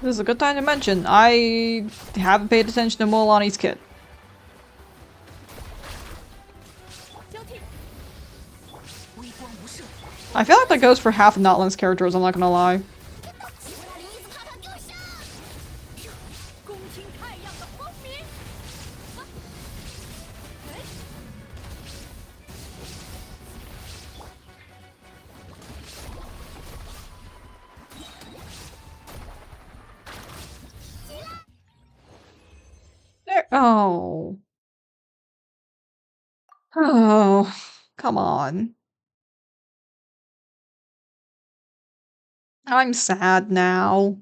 This is a good time to mention, I haven't paid attention to Mulaney's kit. I feel like that goes for half of Notland's characters, I'm not gonna lie. There- Oh. Oh. Come on. I'm sad now.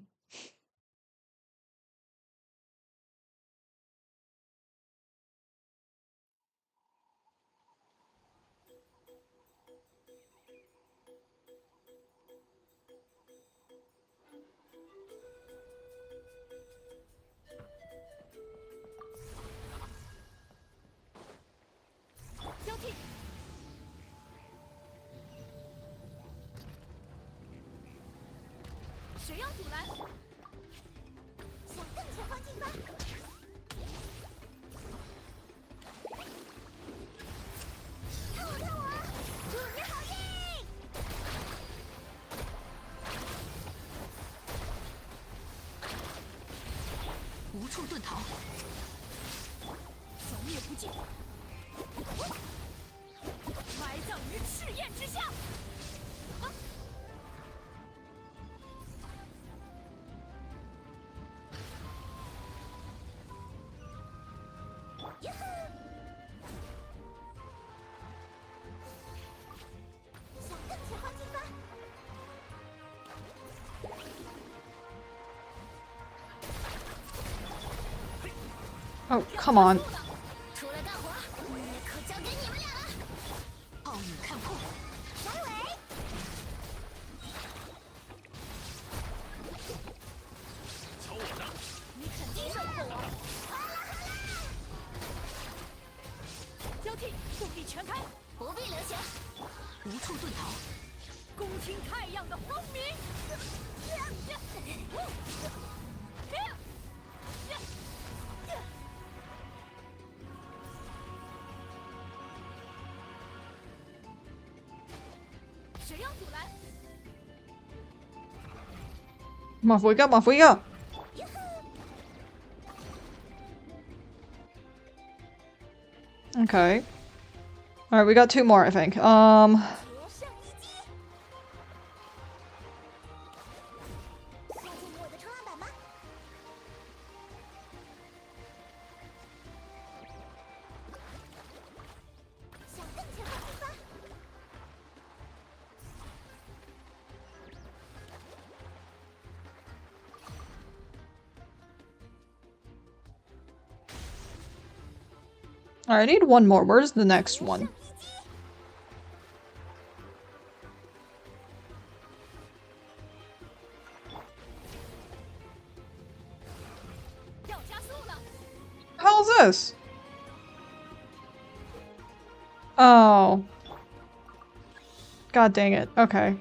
谁要阻拦？向更前方进发！看我，看我！祝你好运！无处遁逃，走也不进，埋葬于赤焰之下。呀哈！向更前方进发！ Oh, come on. 出了大火，可交给你们俩了。暴雨看破，甩尾！瞧我的！你肯定胜过我。交替，动力全开，不必留情。无处遁逃，恭听太阳的轰鸣。谁要阻拦？ Mà vui cơ, mà vui cơ. Okay. Alright, we got 2 more, I think. 决胜一击！要进入我的冲浪板吗？向更前方进发！ Alright, I need 1 more. Where's the next one? 要加速了， How is this? Oh. God dang it. Okay.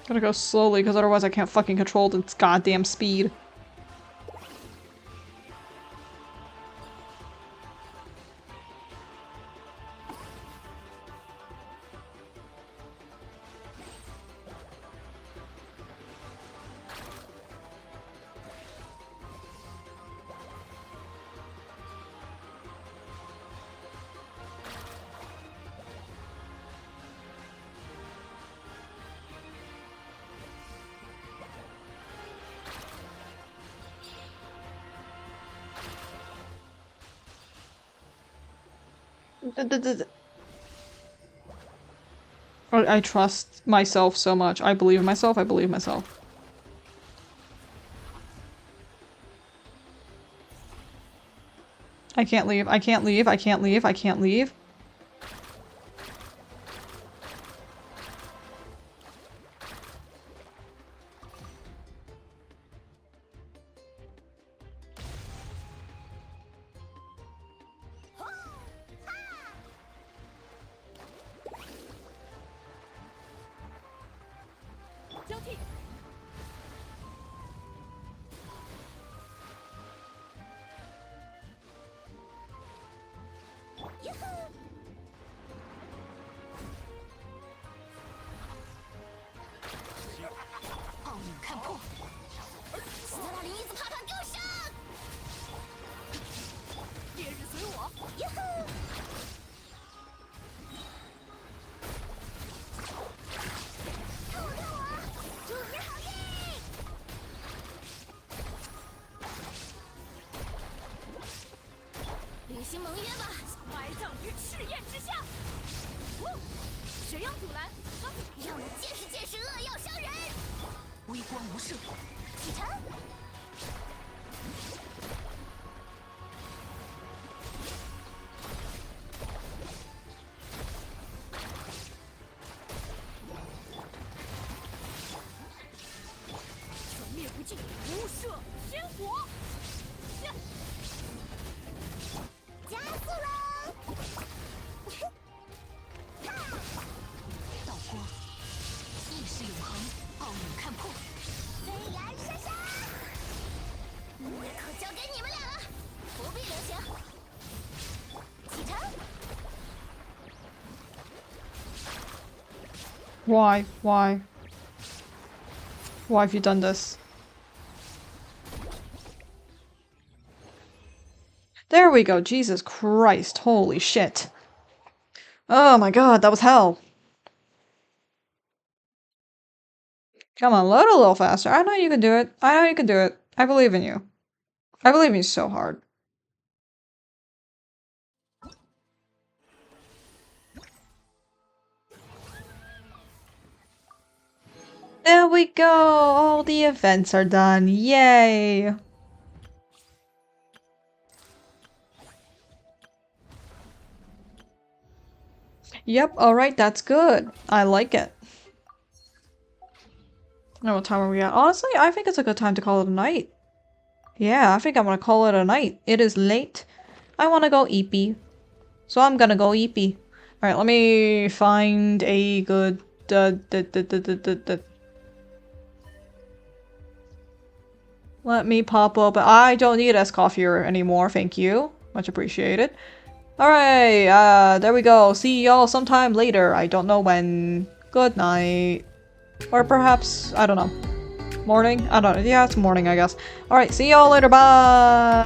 Gotta go slowly, because otherwise I can't fucking control its goddamn speed. I trust myself so much. I believe in myself. I believe in myself. I can't leave. I can't leave. I can't leave. I can't leave. Yoo-hoo! 行盟约吧，埋葬于赤焰之下。谁要阻拦？让我见识见识恶药伤人。微光无射，启程。全灭不尽，无射天火。加速喽！道光，意识永恒，傲影看破。飞来闪闪，胃口交给你们俩了，不必留情。启程。Why? Why? Why have you done this? There we go. Jesus Christ. Holy shit. Oh my god, that was hell. Come on, load a little faster. I know you can do it. I know you can do it. I believe in you. I believe in you so hard. There we go! All the events are done. Yay! Yep, alright, that's good. I like it. Now what time are we at? Honestly, I think it's a good time to call it a night. Yeah, I think I'm gonna call it a night. It is late. I wanna go eepy. So I'm gonna go eepy. Alright, let me find a good... Let me pop up. I don't need S coffee anymore, thank you. Much appreciated. Alright, there we go. See y'all sometime later. I don't know when. Good night. Or perhaps, I don't know. Morning? I don't know. Yeah, it's morning, I guess. Alright, see y'all later. Bye!